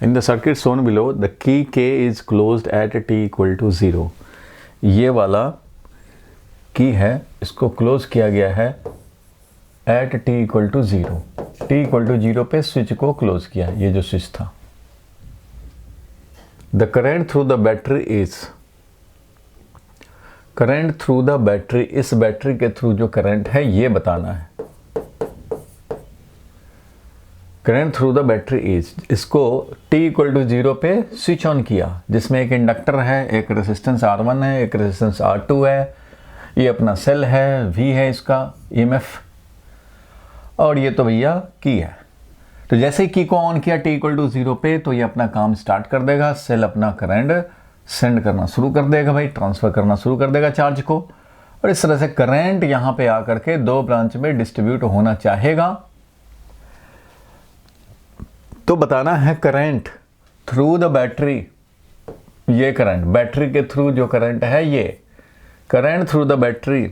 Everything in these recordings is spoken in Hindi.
In the circuit shown below the key K is closed at t equal to 0। ये वाला की है, इसको क्लोज किया गया है at t equal to 0। t equal to 0 पे स्विच को क्लोज किया, ये जो स्विच था। The current through the battery is, current through the battery, इस बैटरी के थ्रू जो करंट है ये बताना है। Current through the battery is, इसको t इक्वल टू 0 पे स्विच ऑन किया, जिसमें एक इंडक्टर है, एक रेजिस्टेंस R1 है, एक रेजिस्टेंस R2 है, ये अपना सेल है, V है इसका EMF, और ये तो भैया की है। तो जैसे ही की को ऑन किया t इक्वल टू 0 पे, तो ये अपना काम स्टार्ट कर देगा, सेल अपना करंट सेंड करना शुरू कर देगा भाई, ट्रांसफर करना शुरू कर देगा चार्ज को, और इस तरह से करंट यहाँ पे आकर के दो ब्रांच में डिस्ट्रीब्यूट होना चाहेगा। तो बताना है करंट थ्रू द बैटरी, ये करंट बैटरी के थ्रू जो करंट है, ये current through the battery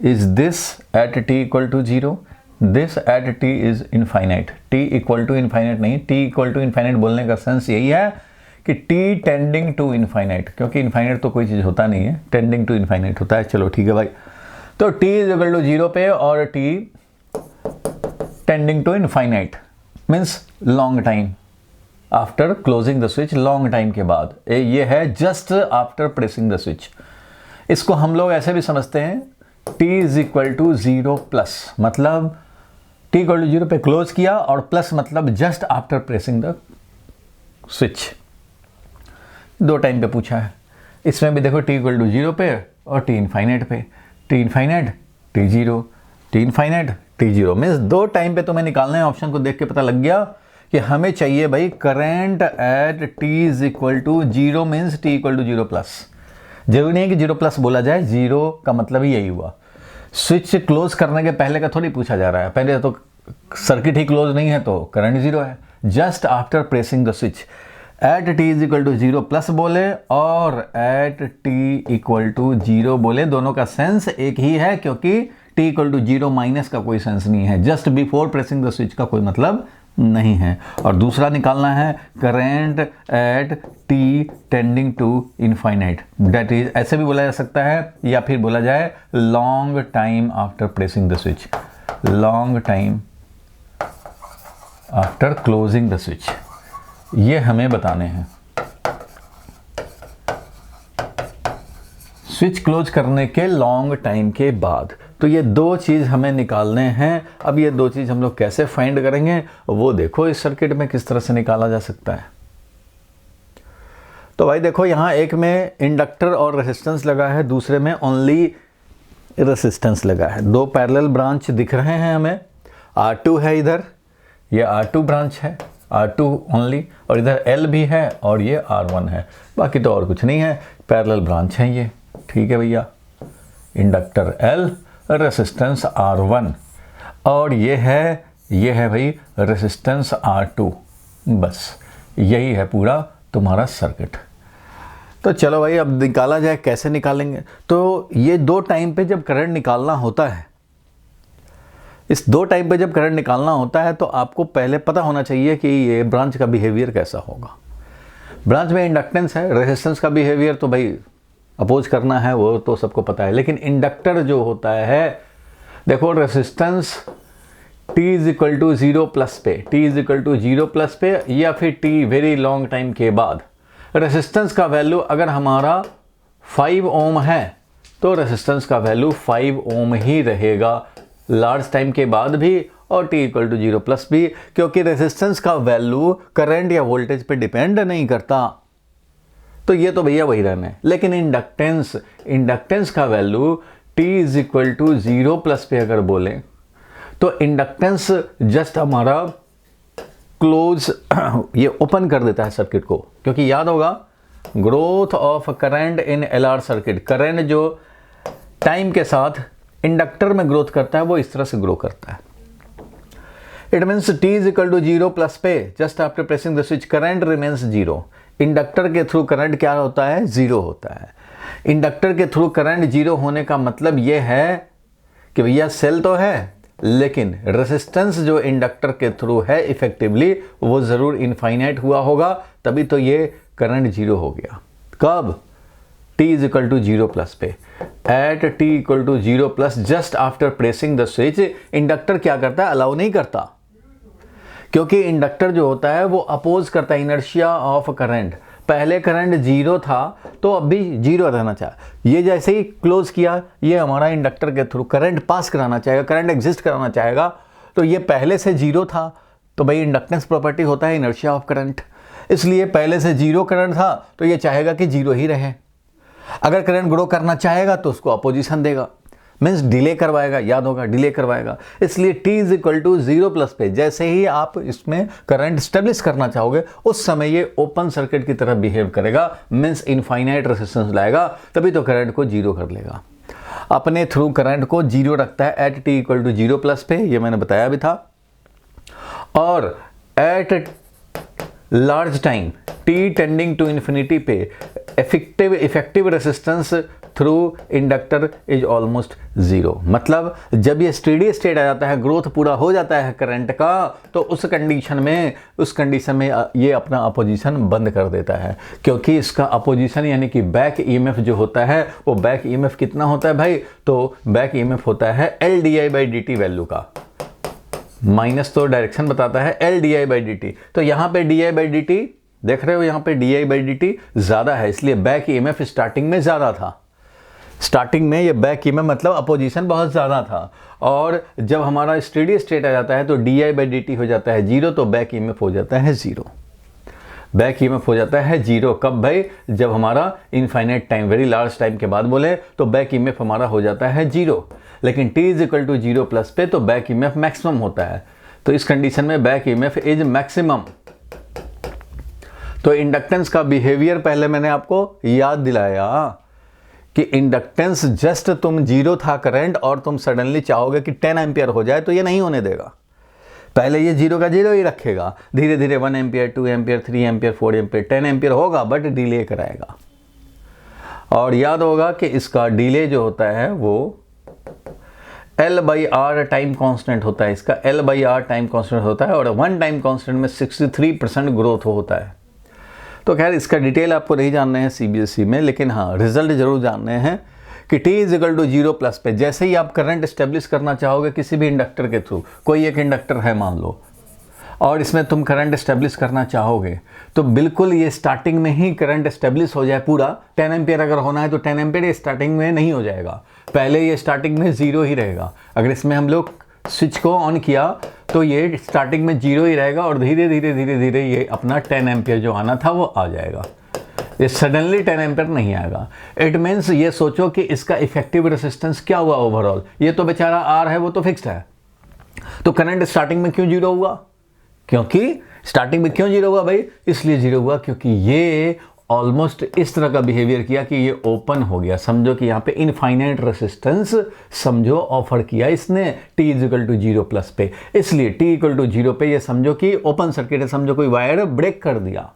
is this at t equal to 0, this at t is infinite. t equal to infinite नहीं, t इक्वल टू इनफाइनाइट बोलने का सेंस यही है कि t टेंडिंग टू इनफाइनाइट, क्योंकि इनफाइनाइट तो कोई चीज़ होता नहीं है, टेंडिंग टू इनफाइनाइट होता है। चलो ठीक है भाई, तो t इज इक्वल टू 0 पे और t tending to infinite means long time after closing the switch, long time के बाद, ये है just after pressing the switch. इसको हम लोग ऐसे भी समझते हैं t is equal to 0 plus, मतलब t इक्वल टू 0 पे क्लोज किया, और प्लस मतलब just after pressing the switch. दो टाइम पे पूछा है, इसमें भी देखो t इक्वल टू 0 पे और t इनफाइनाइट पे, t infinite t 0, t infinite t 0, means दो टाइम पे तुम्हें निकालना है। ऑप्शन को देख के पता लग गया कि हमें चाहिए भाई current at t is equal to 0 means t equal to 0 plus. जरूरी नहीं है कि 0 प्लस बोला जाए, 0 का मतलब ही यही हुआ। स्विच क्लोज करने के पहले का थोड़ी पूछा जा रहा है, पहले तो सर्किट ही क्लोज नहीं है तो करंट 0 है। Just after pressing the switch at t is equal to 0 plus बोले और एट t इक्वल टू 0 बोले, दोनों का सेंस एक ही है, क्योंकि t इक्वल टू 0 माइनस का कोई सेंस नहीं है, just before pressing the switch का कोई मतलब नहीं है। और दूसरा निकालना है current at t tending to infinite, that is, ऐसे भी बोला जा सकता है या फिर बोला जाए long time after pressing the switch, long time after closing the switch, ये हमें बताने हैं। स्विच क्लोज करने के लॉन्ग टाइम के बाद, तो ये दो चीज़ हमें निकालने हैं। अब ये दो चीज़ हम लोग कैसे फाइंड करेंगे वो देखो इस सर्किट में किस तरह से निकाला जा सकता है। तो भाई देखो, यहाँ एक में इंडक्टर और रेजिस्टेंस लगा है, दूसरे में ओनली रेजिस्टेंस लगा है। दो पैरेलल ब्रांच दिख रहे हैं हमें, R2 है इधर, ये R2 ब्रांच है, R2 ओनली, और इधर L भी है और ये R1 है, बाकी तो और कुछ नहीं है, पैरेलल ब्रांच है ये। ठीक है भैया, इंडक्टर L, रेसिस्टेंस R1, और ये है भाई रेसिस्टेंस R2, बस यही है पूरा तुम्हारा सर्किट। तो चलो भाई अब निकाला जाए, कैसे निकालेंगे। तो ये दो टाइम पे जब करंट निकालना होता है, इस दो टाइम पे जब करंट निकालना होता है, तो आपको पहले पता होना चाहिए कि ये ब्रांच का बिहेवियर कैसा होगा। ब्रांच में इंडक्टेंस है, रेजिस्टेंस का बिहेवियर तो भाई अपोज करना है, वो तो सबको पता है, लेकिन इंडक्टर जो होता है, देखो resistance t is equal to 0 plus पे, t is equal to 0 plus पे, या फिर t वेरी लॉन्ग टाइम के बाद रेजिस्टेंस का वैल्यू अगर हमारा 5 ओम है, तो रेजिस्टेंस का वैल्यू 5 ओम ही रहेगा लार्ज टाइम के बाद भी, और t इक्वल टू 0 प्लस भी, क्योंकि रेजिस्टेंस का वैल्यू करंट या वोल्टेज पे डिपेंड नहीं करता। तो ये तो भैया वही रहना है। लेकिन इंडक्टेंस का value t is equal to 0 plus पे अगर बोले, तो इंडक्टेंस जस्ट हमारा क्लोज, ये ओपन कर देता है सर्किट को, क्योंकि याद होगा growth of current in LR circuit, current जो टाइम के साथ इंडक्टर में ग्रोथ करता है वो इस तरह से ग्रो करता है। It means t is equal to 0 plus पे, just after pressing the switch current remains 0। Inductor के थ्रू करंट क्या होता है, 0 होता है। इंडक्टर के थ्रू करंट 0 होने का मतलब ये है कि भैया सेल तो है, लेकिन रेसिस्टेंस जो इंडक्टर के थ्रू है इफेक्टिवली वो ज़रूर इनफाइनाइट हुआ होगा, तभी तो ये करंट जीरो हो गया। कब? t is equal to zero plus पे। At t equal to zero plus just after pressing the switch, inductor क्या करता है? अलाउ नहीं करता, क्योंकि इंडक्टर जो होता है वो अपोज करता है इनर्शिया ऑफ करंट। पहले करंट जीरो था तो अब भी जीरो रहना चाहिए। ये जैसे ही क्लोज किया, ये हमारा इंडक्टर के थ्रू करंट पास कराना चाहेगा, करंट एग्जिस्ट कराना चाहेगा, तो ये पहले से जीरो था, तो भाई इंडक्टेंस प्रॉपर्टी होता है इनर्शिया ऑफ करंट, इसलिए पहले से जीरो करंट था तो ये चाहेगा कि जीरो ही रहे। अगर करंट ग्रो करना चाहेगा तो उसको अपोजिशन देगा, मीन्स डिले करवाएगा, याद होगा डिले करवाएगा। इसलिए t is equal to zero plus पे जैसे ही आप इसमें करंट स्टेब्लिश करना चाहोगे उस समय ये ओपन सर्किट की तरह बिहेव करेगा, मीन्स इनफाइनाइट रेजिस्टेंस लाएगा, तभी तो करंट को जीरो कर लेगा। अपने थ्रू करंट को जीरो रखता है at t equal to zero plus पे, ये मैंने बताया भी था। और at large time t tending to infinity पे effective resistance through inductor is almost zero. मतलब जब ये स्टेडी स्टेट आ जाता है, ग्रोथ पूरा हो जाता है करंट का, तो उस कंडीशन में ये अपना अपोजिशन बंद कर देता है, क्योंकि इसका अपोजिशन यानी कि बैक ईएमएफ जो होता है वो बैक ईएमएफ कितना होता है भाई? तो बैक ईएमएफ होता है L D I by D T value का, माइनस तो डायरेक्शन बताता है L D I by D T. तो यहाँ पे D I by D T देख रहे हो, यहाँ पे D I by D T ज़्यादा है, इसलिए बैक ईएमएफ स्टार्टिंग में ज़्यादा था। स्टार्टिंग में ये बैक ईएमएफ मतलब अपोजिशन बहुत ज़्यादा था, और जब हमारा स्टेडी स्टेट आ जाता है तो D I by D T हो जाता है जीरो, तो बैक ईएमएफ हो जाता है जीरो। बैक ईएमएफ हो जाता है जीरो कब भाई? जब हमारा infinite time, very large time के बाद बोले तो बैक ईएमएफ हमारा हो जाता है जीरो। लेकिन t is equal to zero plus पे तो बैक ईएमएफ मैक्सिमम होता है, तो इस कंडीशन में बैक ईएमएफ इज मैक्सिमम। तो इंडक्टेंस का बिहेवियर पहले मैंने आपको याद दिलाया कि इंडक्टेंस जस्ट तुम जीरो था करंट और तुम सडनली चाहोगे कि 10 एम्पियर हो जाए, तो ये नहीं होने देगा। पहले ये जीरो का जीरो ही रखेगा, धीरे धीरे 1 ampere, 2 ampere, 3 ampere, 4 ampere, 10 ampere होगा, बट डिले कराएगा। और याद होगा कि इसका डिले जो होता है वो L by R time constant होता है, इसका L by R time constant होता है, और 1 टाइम कांस्टेंट में 63% ग्रोथ होता है। तो खैर इसका डिटेल आपको नहीं जानना है CBSE में, लेकिन हाँ रिजल्ट जरूर जानने हैं कि t is equal to zero plus पे जैसे ही आप करंट स्टेब्लिश करना चाहोगे किसी भी इंडक्टर के थ्रू, कोई एक इंडक्टर है मान लो, और इसमें तुम करंट स्टेब्लिश करना चाहोगे, तो बिल्कुल ये स्टार्टिंग में ही करंट स्टेब्लिश हो जाए पूरा। 10 एम्पियर अगर होना है तो 10 एम्पियर ये स्टार्टिंग में नहीं हो जाएगा, पहले ये स्टार्टिंग में जीरो ही रहेगा। अगर इसमें हम लोग स्विच को ऑन किया तो ये स्टार्टिंग में जीरो ही रहेगा, और धीरे धीरे धीरे धीरे ये अपना 10 एम्पियर जो आना था वो आ जाएगा। ये सडनली 10 एम्पियर नहीं आएगा। इट मीन्स ये सोचो कि इसका इफेक्टिव रेसिस्टेंस क्या हुआ ओवरऑल, ये तो बेचारा आर है वो तो फिक्स्ड है, तो करंट स्टार्टिंग में क्यों जीरो हुआ? क्योंकि स्टार्टिंग में क्यों जीरो हुआ भाई? इसलिए जीरो हुआ क्योंकि ये ऑलमोस्ट इस तरह का बिहेवियर किया कि ये ओपन हो गया। समझो कि यहाँ पे इनफाइनाइट रेसिस्टेंस समझो ऑफर किया इसने t is equal to zero plus पे, इसलिए t इक्वल टू जीरो पे ये समझो कि ओपन सर्किट है, समझो कोई वायर ब्रेक कर दिया,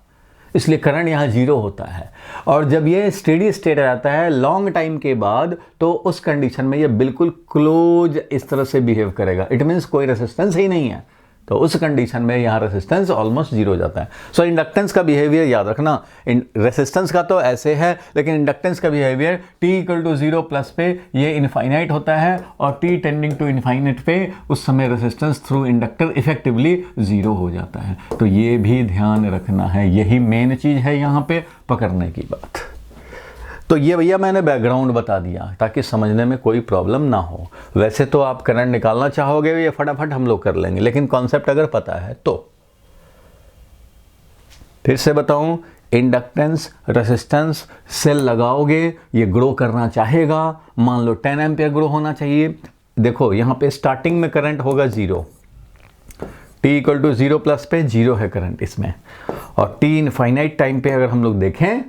इसलिए करंट यहाँ जीरो होता है। और जब ये स्टेडी स्टेट आ जाता है लॉन्ग टाइम के बाद, तो उस कंडीशन में ये बिल्कुल क्लोज इस तरह से बिहेव करेगा। इट मीन्स कोई रेसिस्टेंस ही नहीं है, तो उस कंडीशन में यहाँ रेसिस्टेंस ऑलमोस्ट जीरो हो जाता है। सो इंडक्टेंस का बिहेवियर याद रखना, रेसिस्टेंस का तो ऐसे है, लेकिन इंडक्टेंस का behaviour t equal to zero plus पे ये इनफाइनाइट होता है, और t टेंडिंग टू इनफाइनाइट पे उस समय resistance through inductor effectively zero हो जाता है। तो ये भी ध्यान रखना है, यही मेन चीज़ है यहाँ पे पकड़ने की बात। तो ये भैया मैंने बैकग्राउंड बता दिया ताकि समझने में कोई प्रॉब्लम ना हो। वैसे तो आप करंट निकालना चाहोगे ये फटाफट हम लोग कर लेंगे, लेकिन कॉन्सेप्ट अगर पता है तो। फिर से बताऊं, इंडक्टेंस रेसिस्टेंस सेल लगाओगे, ये ग्रो करना चाहेगा, मान लो 10 एम्पियर ग्रो होना चाहिए। देखो यहाँ पे स्टार्टिंग में करंट होगा zero, t equal to zero plus पे जीरो है करंट इसमें, और t इनफाइनाइट टाइम पे अगर हम लोग देखें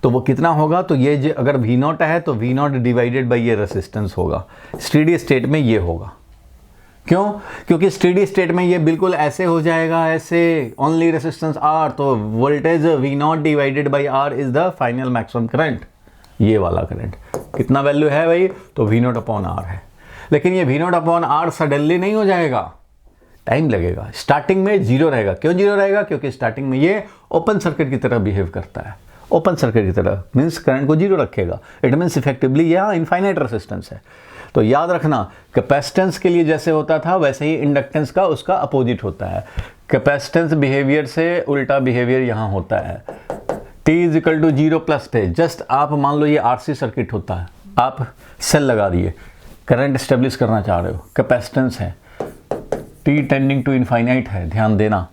तो वो कितना होगा, तो ये अगर V0 है तो V0 डिवाइडेड बाई ये रेसिस्टेंस होगा। स्टेडी स्टेट में ये होगा, क्यों? क्योंकि स्टेडी स्टेट में ये बिल्कुल ऐसे हो जाएगा, ऐसे ओनली रेसिस्टेंस R, तो voltage V0 divided by R is the final maximum current. ये वाला करंट कितना वैल्यू है भाई, तो V0 अपॉन R है। लेकिन ये V0/R सडनली नहीं हो जाएगा, टाइम लगेगा। स्टार्टिंग में जीरो रहेगा। क्यों जीरो रहेगा? क्योंकि स्टार्टिंग में ये ओपन सर्किट की तरह बिहेव करता है। ओपन सर्किट की तरह मीन्स करंट को जीरो रखेगा। इट मीन्स इफेक्टिवली यहाँ इनफाइनाइट रेजिस्टेंस है। तो याद रखना, कैपेसिटेंस के लिए जैसे होता था वैसे ही इंडक्टेंस का उसका अपोजिट होता है। कैपेसिटेंस बिहेवियर से उल्टा बिहेवियर यहाँ होता है। t = 0+ पे जस्ट आप मान लो ये RC सर्किट होता है, आप सेल लगा दिए, करंट स्टेब्लिश करना चाह रहे हो, कैपेसिटेंस है, t टेंडिंग टू इनफाइनाइट है, ध्यान देना।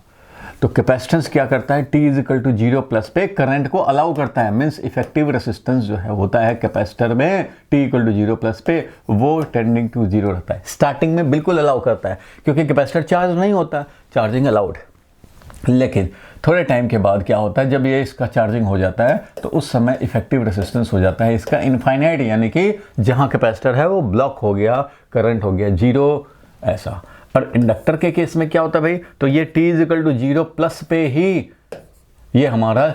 तो कैपेसिटेंस क्या करता है? t = 0+ पे करंट को अलाउ करता है। मीन्स इफेक्टिव रेसिस्टेंस जो है होता है कैपेसिटर में t = 0+ पे वो टेंडिंग टू 0 रहता है। स्टार्टिंग में बिल्कुल अलाउ करता है क्योंकि कैपेसिटर चार्ज नहीं होता, चार्जिंग अलाउड। लेकिन थोड़े टाइम के बाद क्या होता है, जब ये इसका चार्जिंग हो जाता है तो उस समय इफेक्टिव रेसिस्टेंस हो जाता है इसका इनफाइनाइट, यानी कि जहाँ कैपेसिटर है वो ब्लॉक हो गया, करंट हो गया 0 ऐसा। और इंडक्टर के केस में क्या होता है भाई? तो ये t = 0+ पे ही ये हमारा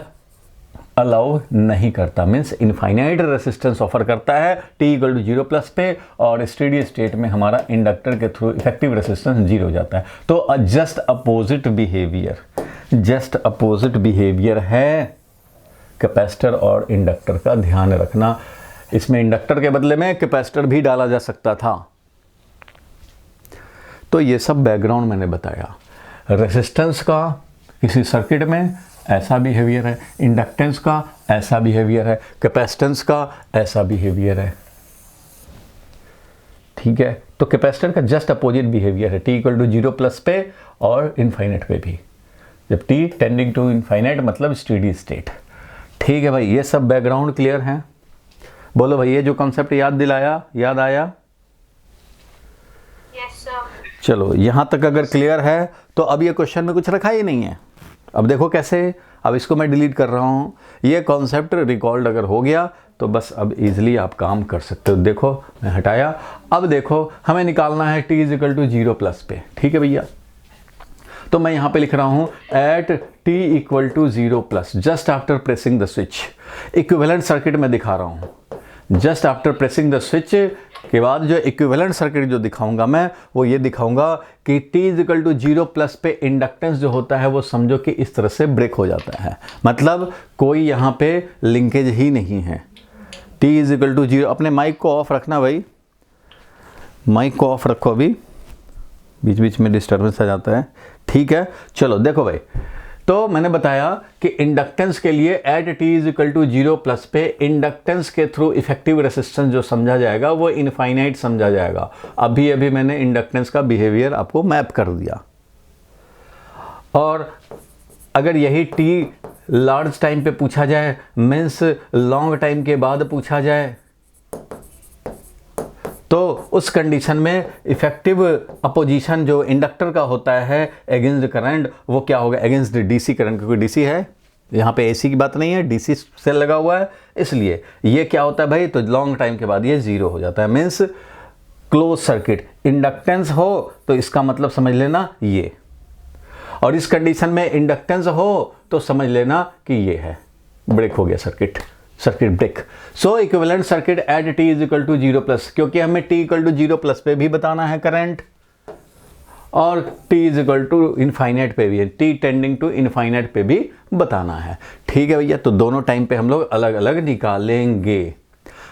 अलाउ नहीं करता, मीन्स इनफाइनाइट रेसिस्टेंस ऑफर करता है t = 0+ पे, और स्टेडी स्टेट में हमारा इंडक्टर के थ्रू इफेक्टिव रेसिस्टेंस 0 हो जाता है। तो जस्ट अपोजिट बिहेवियर है कैपेसिटर और इंडक्टर का, ध्यान रखना। इसमें इंडक्टर के बदले में कैपेसिटर भी डाला जा सकता था। तो ये सब बैकग्राउंड मैंने बताया। रेजिस्टेंस का किसी सर्किट में ऐसा बिहेवियर है, इंडक्टेंस का ऐसा बिहेवियर है, कैपेसिटेंस का ऐसा बिहेवियर है। ठीक है, तो कैपेसिटर का जस्ट अपोजिट बिहेवियर है, t = 0+ पे और इनफाइनाइट पे भी। जब t टेंडिंग टू इनफाइनाइट मतलब स्टेडी स्टेट। ठीक है भाई, ये सब बैकग्राउंड क्लियर है? बोलो भाई, ये जो कॉन्सेप्ट याद आया? Yes sir. चलो, यहां तक अगर क्लियर है तो अब ये क्वेश्चन में कुछ रखा ही नहीं है। अब देखो कैसे, अब इसको मैं डिलीट कर रहा हूँ। ये कॉन्सेप्ट रिकॉल्ड अगर हो गया तो बस अब इजीली आप काम कर सकते हो। देखो मैं हटाया। अब देखो हमें निकालना है t = 0+ पे। ठीक है भैया, तो मैं यहाँ पे लिख रहा हूँ at t = 0+, just after pressing the switch. Equivalent circuit में दिखा रहा हूँ। Just after pressing the switch के बाद जो इक्विवेलेंट सर्किट जो दिखाऊंगा मैं, वो ये दिखाऊंगा कि t = 0+ पे इंडक्टेंस जो होता है वो समझो कि इस तरह से ब्रेक हो जाता है, मतलब कोई यहाँ पे लिंकेज ही नहीं है। t = 0। अपने माइक को ऑफ रखना भाई, माइक को ऑफ रखो, अभी बीच बीच में डिस्टर्बेंस आ जाता है। ठीक है, चलो देखो भाई, तो मैंने बताया कि इंडक्टेंस के लिए एट t = 0+ पे इंडक्टेंस के थ्रू इफेक्टिव रेसिस्टेंस जो समझा जाएगा वो इनफाइनाइट समझा जाएगा। अभी मैंने इंडक्टेंस का बिहेवियर आपको मैप कर दिया। और अगर यही t लार्ज टाइम पे पूछा जाए, मीन्स लॉन्ग टाइम के बाद पूछा जाए, तो उस कंडीशन में इफेक्टिव अपोजिशन जो इंडक्टर का होता है अगेंस्ट करंट, वो क्या होगा? अगेंस्ट डीसी करंट, क्योंकि डीसी है यहाँ पे, एसी की बात नहीं है, डीसी सेल लगा हुआ है, इसलिए ये क्या होता है भाई? तो लॉन्ग टाइम के बाद ये 0 हो जाता है, मीन्स क्लोज सर्किट। इंडक्टेंस हो तो इसका मतलब समझ लेना ये, और इस कंडीशन में इंडक्टेंस हो तो समझ लेना कि ये है, ब्रेक हो गया circuit break. So equivalent circuit at t = 0+, क्योंकि हमें t = 0+ पे भी बताना है करंट, और t = इनफाइनाइट पे भी है, t टेंडिंग टू इनफाइनाइट पे भी बताना है। ठीक है भैया, तो दोनों टाइम पे हम लोग अलग अलग निकालेंगे।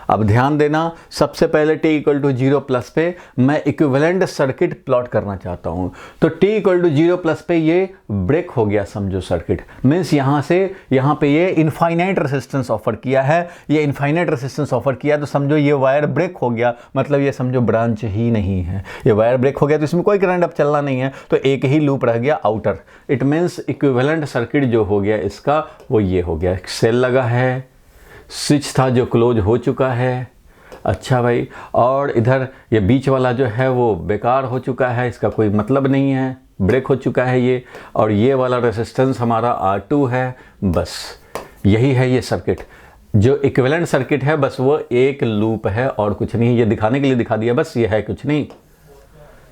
अब ध्यान देना, सबसे पहले t = 0+ पे मैं इक्विवेलेंट सर्किट प्लॉट करना चाहता हूं। तो t = 0+ पे ये ब्रेक हो गया समझो सर्किट, मीन्स यहां से यहां पे ये इनफाइनाइट रेसिस्टेंस ऑफर किया है। ये इनफाइनाइट रेसिस्टेंस ऑफर किया तो समझो ये वायर ब्रेक हो गया, मतलब ये समझो ब्रांच ही नहीं है। ये वायर ब्रेक हो गया तो इसमें कोई करंट अब चलना नहीं है, तो एक ही लूप रह गया outer. It means equivalent circuit जो हो गया इसका, वो ये हो गया। सेल लगा है, स्विच था जो क्लोज हो चुका है। अच्छा भाई, और इधर ये बीच वाला जो है वो बेकार हो चुका है, इसका कोई मतलब नहीं है, ब्रेक हो चुका है ये। और ये वाला रेसिस्टेंस हमारा R2 है। बस यही है ये सर्किट। जो इक्विवेलेंट सर्किट है बस वो एक लूप है और कुछ नहीं। ये दिखाने के लिए दिखा दिया, बस ये है, कुछ नहीं।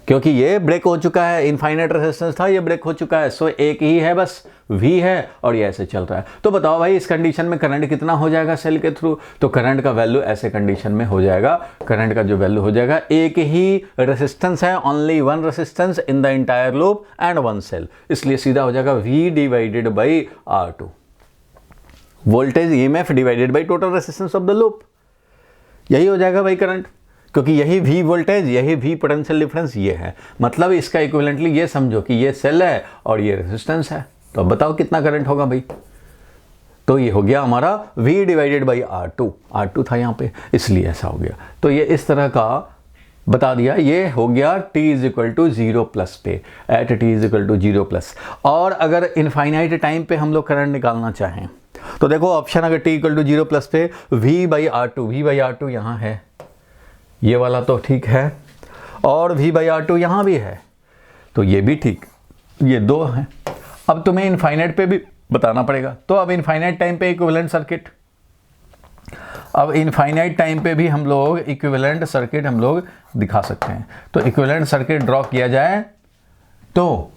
क्योंकि ये ब्रेक हो चुका है, इनफाइनाइट रेजिस्टेंस था, ये ब्रेक हो चुका है, सो एक ही है बस V है और ये ऐसे चल रहा है। तो बताओ भाई इस कंडीशन में करंट कितना हो जाएगा सेल के थ्रू? तो करंट का वैल्यू ऐसे कंडीशन में हो जाएगा, करंट का जो वैल्यू हो जाएगा, एक ही रेजिस्टेंस है, only one resistance in the entire loop and one cell, इसलिए सीधा हो जाएगा V divided by R2, voltage EMF divided by total resistance of the loop. यही हो जाएगा भाई करंट, क्योंकि यही V वोल्टेज, यही V पोटेंशियल डिफरेंस ये है। मतलब इसका इक्विवेलेंटली ये समझो कि ये सेल है और ये रेजिस्टेंस है। तो अब बताओ कितना करंट होगा भाई? तो ये हो गया हमारा V डिवाइडेड बाई R2 था यहाँ पे, इसलिए ऐसा हो गया। तो ये इस तरह का बता दिया, ये हो गया t is equal to 0 plus पे, at t is equal to 0 plus. और अगर इनफाइनाइट टाइम पे हम लोग करंट निकालना चाहें तो देखो ऑप्शन, अगर t इक्वल टू 0 प्लस पे V बाई R2 यहाँ है, ये वाला तो ठीक है, और V बाई R2 यहाँ भी है, तो ये भी ठीक, ये दो हैं। अब तुम्हें इनफाइनाइट पे भी बताना पड़ेगा, तो अब इनफाइनाइट टाइम पे इक्विवेलेंट सर्किट, अब इनफाइनाइट टाइम पे भी हम लोग इक्विवेलेंट सर्किट हम लोग दिखा सकते हैं। तो इक्विवेलेंट सर्किट ड्रॉ किया जाए तो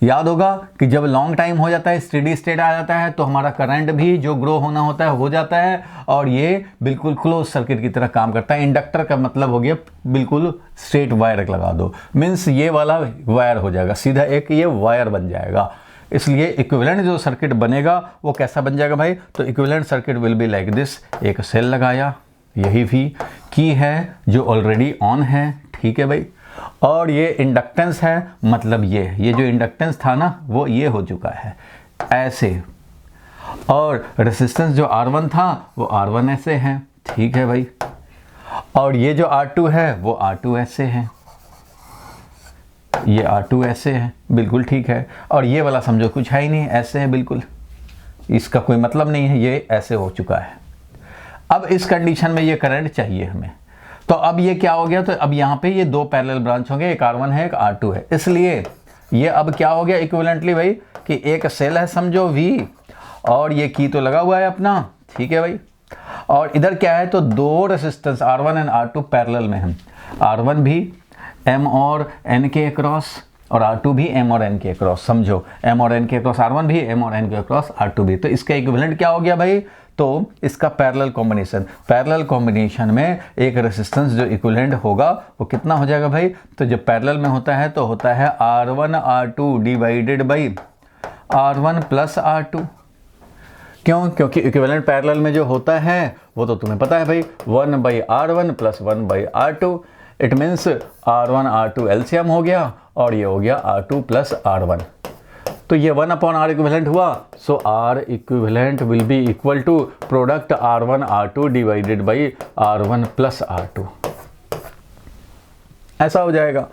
याद होगा कि जब लॉन्ग टाइम हो जाता है, स्टेडी स्टेट आ जाता है, तो हमारा करंट भी जो ग्रो होना होता है हो जाता है, और ये बिल्कुल क्लोज सर्किट की तरह काम करता है। इंडक्टर का मतलब हो गया बिल्कुल स्ट्रेट वायर लगा दो, मीन्स ये वाला वायर हो जाएगा, सीधा एक ये वायर बन जाएगा। इसलिए इक्विवेलेंट जो सर्किट बनेगा वो कैसा बन जाएगा भाई? तो equivalent circuit will be like this, एक सेल लगाया, यही V की है जो ऑलरेडी ऑन है, ठीक है भाई, और ये इंडक्टेंस है, मतलब ये जो इंडक्टेंस था ना वो ये हो चुका है ऐसे, और रेसिस्टेंस जो R1 था वो R1 ऐसे है, ठीक है भाई, और ये जो R2 है वो R2 ऐसे है, ये R2 ऐसे है, बिल्कुल ठीक है, और ये वाला समझो कुछ है ही नहीं, ऐसे है बिल्कुल, इसका कोई मतलब नहीं है, ये ऐसे हो चुका है। अब इस कंडीशन में ये करंट चाहिए हमें, तो अब ये क्या हो गया? तो अब यहाँ पे ये दो पैरेलल ब्रांच होंगे, एक R1 है एक R2 है, इसलिए ये अब क्या हो गया इक्विवेलेंटली भाई कि एक सेल है समझो V, और ये की तो लगा हुआ है अपना, ठीक है भाई, और इधर क्या है? तो दो resistance R1 and R2 parallel में हैं, R1 भी M और N के अक्रॉस और R2 भी M और N के अक्रॉस, समझो M और N के अक्रॉस R1 भी, M और N के अक्रॉस R2 भी। तो इसका इक्विवेलेंट क्या हो गया भाई? तो इसका पैरेलल कॉम्बिनेशन में एक रेसिस्टेंस जो इक्विवेलेंट होगा वो कितना हो जाएगा भाई? तो जब पैरेलल में होता है तो होता है R1 R2 divided by R1 plus R2। क्यों? क्योंकि इक्विवेलेंट पैरेलल में जो होता है वो तो तुम्हें पता है भाई, 1 by R1 plus 1 by R2, it means R1 R2 LCM हो गया, और ये हो गया R2 प्लस R1, तो ये 1 अपॉन R इक्विवेलेंट हुआ, so R equivalent will be equal to product R1 R2 divided by R1 plus R2, ऐसा हो जाएगा।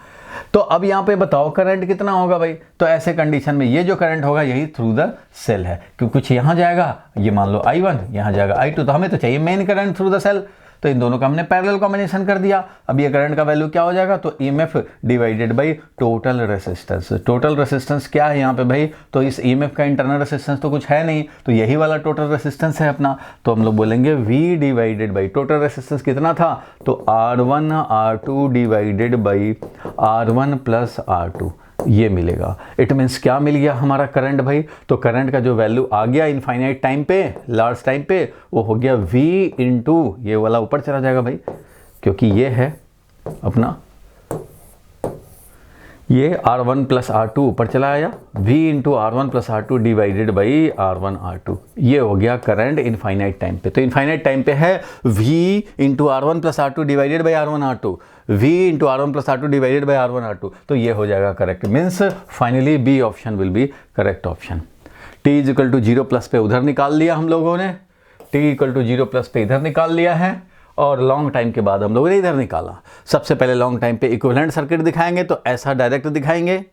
तो अब यहाँ पे बताओ करंट कितना होगा भाई? तो ऐसे कंडीशन में ये जो करंट होगा यही थ्रू द सेल है, क्योंकि कुछ यहाँ जाएगा, ये मान लो I1, यहाँ जाएगा I2, तो हमें तो चाहिए main current through the cell, तो इन दोनों का हमने पैरेलल कॉम्बिनेशन कर दिया। अब ये करंट का वैल्यू क्या हो जाएगा? तो EMF divided by total resistance. Total resistance क्या है यहाँ पे भाई? तो इस EMF का इंटरनल रेसिस्टेंस तो कुछ है नहीं, तो यही वाला टोटल रेसिस्टेंस है अपना, तो हम लोग बोलेंगे V divided by total resistance कितना था? तो R1 R2 divided by R1 plus R2, ये मिलेगा। इट मीन्स क्या मिल गया हमारा करंट भाई? तो करंट का जो वैल्यू आ गया इनफाइनाइट टाइम पे, लार्ज टाइम पे, वो हो गया V इंटू, ये वाला ऊपर चला जाएगा भाई, क्योंकि ये है अपना, ये R1 प्लस R2 ऊपर चला आया, V into R1 plus R2 divided by R1 R2, ये हो गया करंट इनफाइनाइट टाइम पे। तो इनफाइनाइट टाइम पे है V into R1 plus R2 divided by R1 R2, V into R1 plus R2 divided by R1 R2, तो ये हो जाएगा correct. Means finally B option will be correct option. T is equal to 0 plus पे उधर निकाल लिया हम लोगों ने, T इक्वल टू 0 प्लस पे इधर निकाल लिया है, और लॉन्ग टाइम के बाद हम लोगों ने इधर निकाला। सबसे पहले लॉन्ग टाइम पे इक्विवेलेंट सर्किट दिखाएंगे, तो ऐसा डायरेक्ट दिखाएंगे,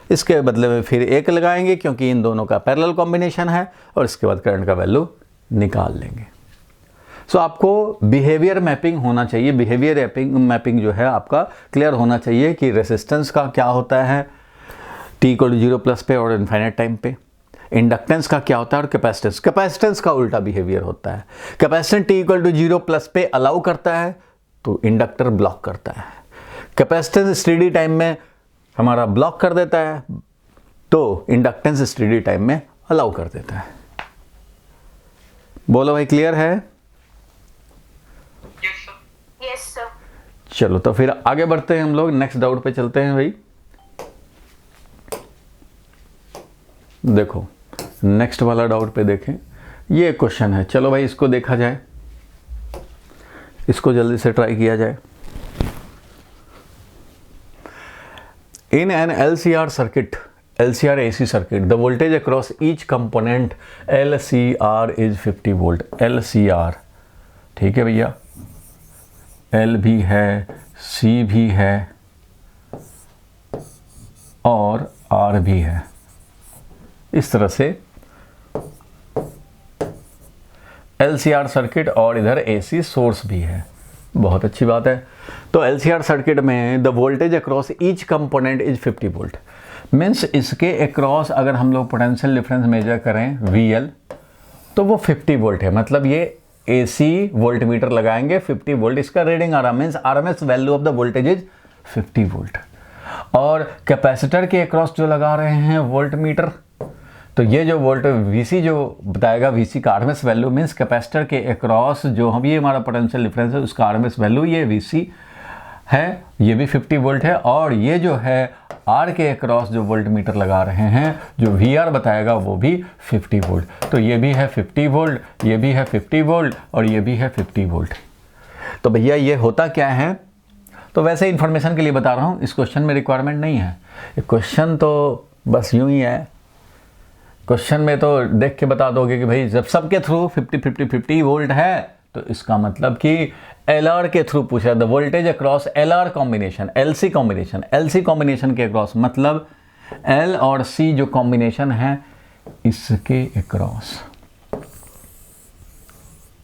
इसके बदले में फिर एक लगाएंगे क्योंकि इन दोनों का पैरेलल कॉम्बिनेशन है, और इसके बाद करंट का वैल्यू निकाल लेंगे। सो आपको बिहेवियर मैपिंग होना चाहिए, बिहेवियर मैपिंग जो है आपका क्लियर होना चाहिए कि रेसिस्टेंस का क्या होता है t इक्वल टू 0 प्लस पे और इनफाइनाइट टाइम पे, इंडक्टेंस का क्या होता है, और कैपेसिटेंस का उल्टा बिहेवियर होता है। Capacitance t equal to 0 plus पे अलाउ करता है तो इंडक्टर ब्लॉक करता है, कैपेसिटेंस स्टेडी टाइम में हमारा ब्लॉक कर देता है, तो इंडक्टेंस स्टेडी टाइम में अलाउ कर देता है। बोलो भाई, क्लियर है? Yes sir. चलो तो फिर आगे बढ़ते हैं हम लोग, नेक्स्ट डाउट पे चलते हैं भाई। देखो नेक्स्ट वाला डाउट पे देखें, ये क्वेश्चन है। चलो भाई इसको देखा जाए, इसको जल्दी से ट्राई किया जाए। In an LCR circuit, LCR AC circuit, the voltage across each component LCR is 50 volt. LCR, ठीक है भैया, L भी है, C भी है और R भी है। इस तरह से LCR सर्किट और इधर AC सोर्स भी है। बहुत अच्छी बात है। तो LCR सर्किट में the voltage across each component is 50 volt, means इसके अक्रॉस अगर हम लोग पोटेंशियल डिफरेंस मेजर करें VL, तो वो 50 वोल्ट है। मतलब ये AC वोल्ट मीटर लगाएंगे, 50 वोल्ट इसका रीडिंग आ रहा, means RMS value of the voltage is 50 volt. और कैपेसिटर के अक्रॉस जो लगा रहे हैं वोल्ट मीटर, तो ये जो वोल्ट VC जो बताएगा, VC का RMS वैल्यू, मीन्स कैपेसिटर के अक्रॉस जो हम ये हमारा पोटेंशियल डिफरेंस है उसका RMS वैल्यू ये VC है, ये भी 50 वोल्ट है। और ये जो है R के अक्रॉस जो वोल्ट मीटर लगा रहे हैं, जो VR बताएगा वो भी 50 वोल्ट। तो ये भी है 50 वोल्ट, ये भी है 50 वोल्ट और ये भी है 50 वोल्ट। तो भैया ये होता क्या है? तो वैसे इन्फॉर्मेशन के लिए बता रहा हूँ, इस क्वेश्चन में रिक्वायरमेंट नहीं है। क्वेश्चन तो बस यूं ही है, क्वेश्चन में तो देख के बता दोगे कि भाई जब सबके थ्रू 50 वोल्ट है तो इसका मतलब कि LR के थ्रू पूछा, the voltage across LR combination, LC combination, LC combination के अक्रॉस, मतलब L और C जो कॉम्बिनेशन है इसके अक्रॉस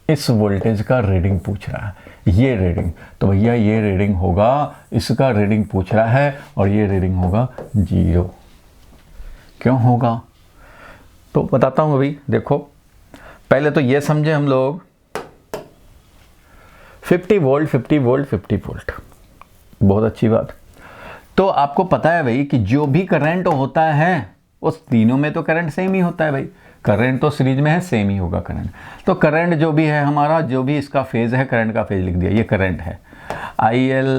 इस वोल्टेज का रीडिंग पूछ रहा है, ये रीडिंग। तो भैया ये रीडिंग होगा, इसका रीडिंग पूछ रहा है और ये रीडिंग होगा 0। क्यों होगा? तो बताता हूँ अभी। देखो पहले तो ये समझे हम लोग, 50 वोल्ट 50 वोल्ट 50 वोल्ट, बहुत अच्छी बात। तो आपको पता है भाई कि जो भी करंट होता है उस तीनों में तो करंट सेम ही होता है भाई, करंट तो सीरीज में है, सेम ही होगा करंट। तो करंट जो भी है हमारा, जो भी इसका फेज है, करंट का फेज लिख दिया, ये करंट है, IL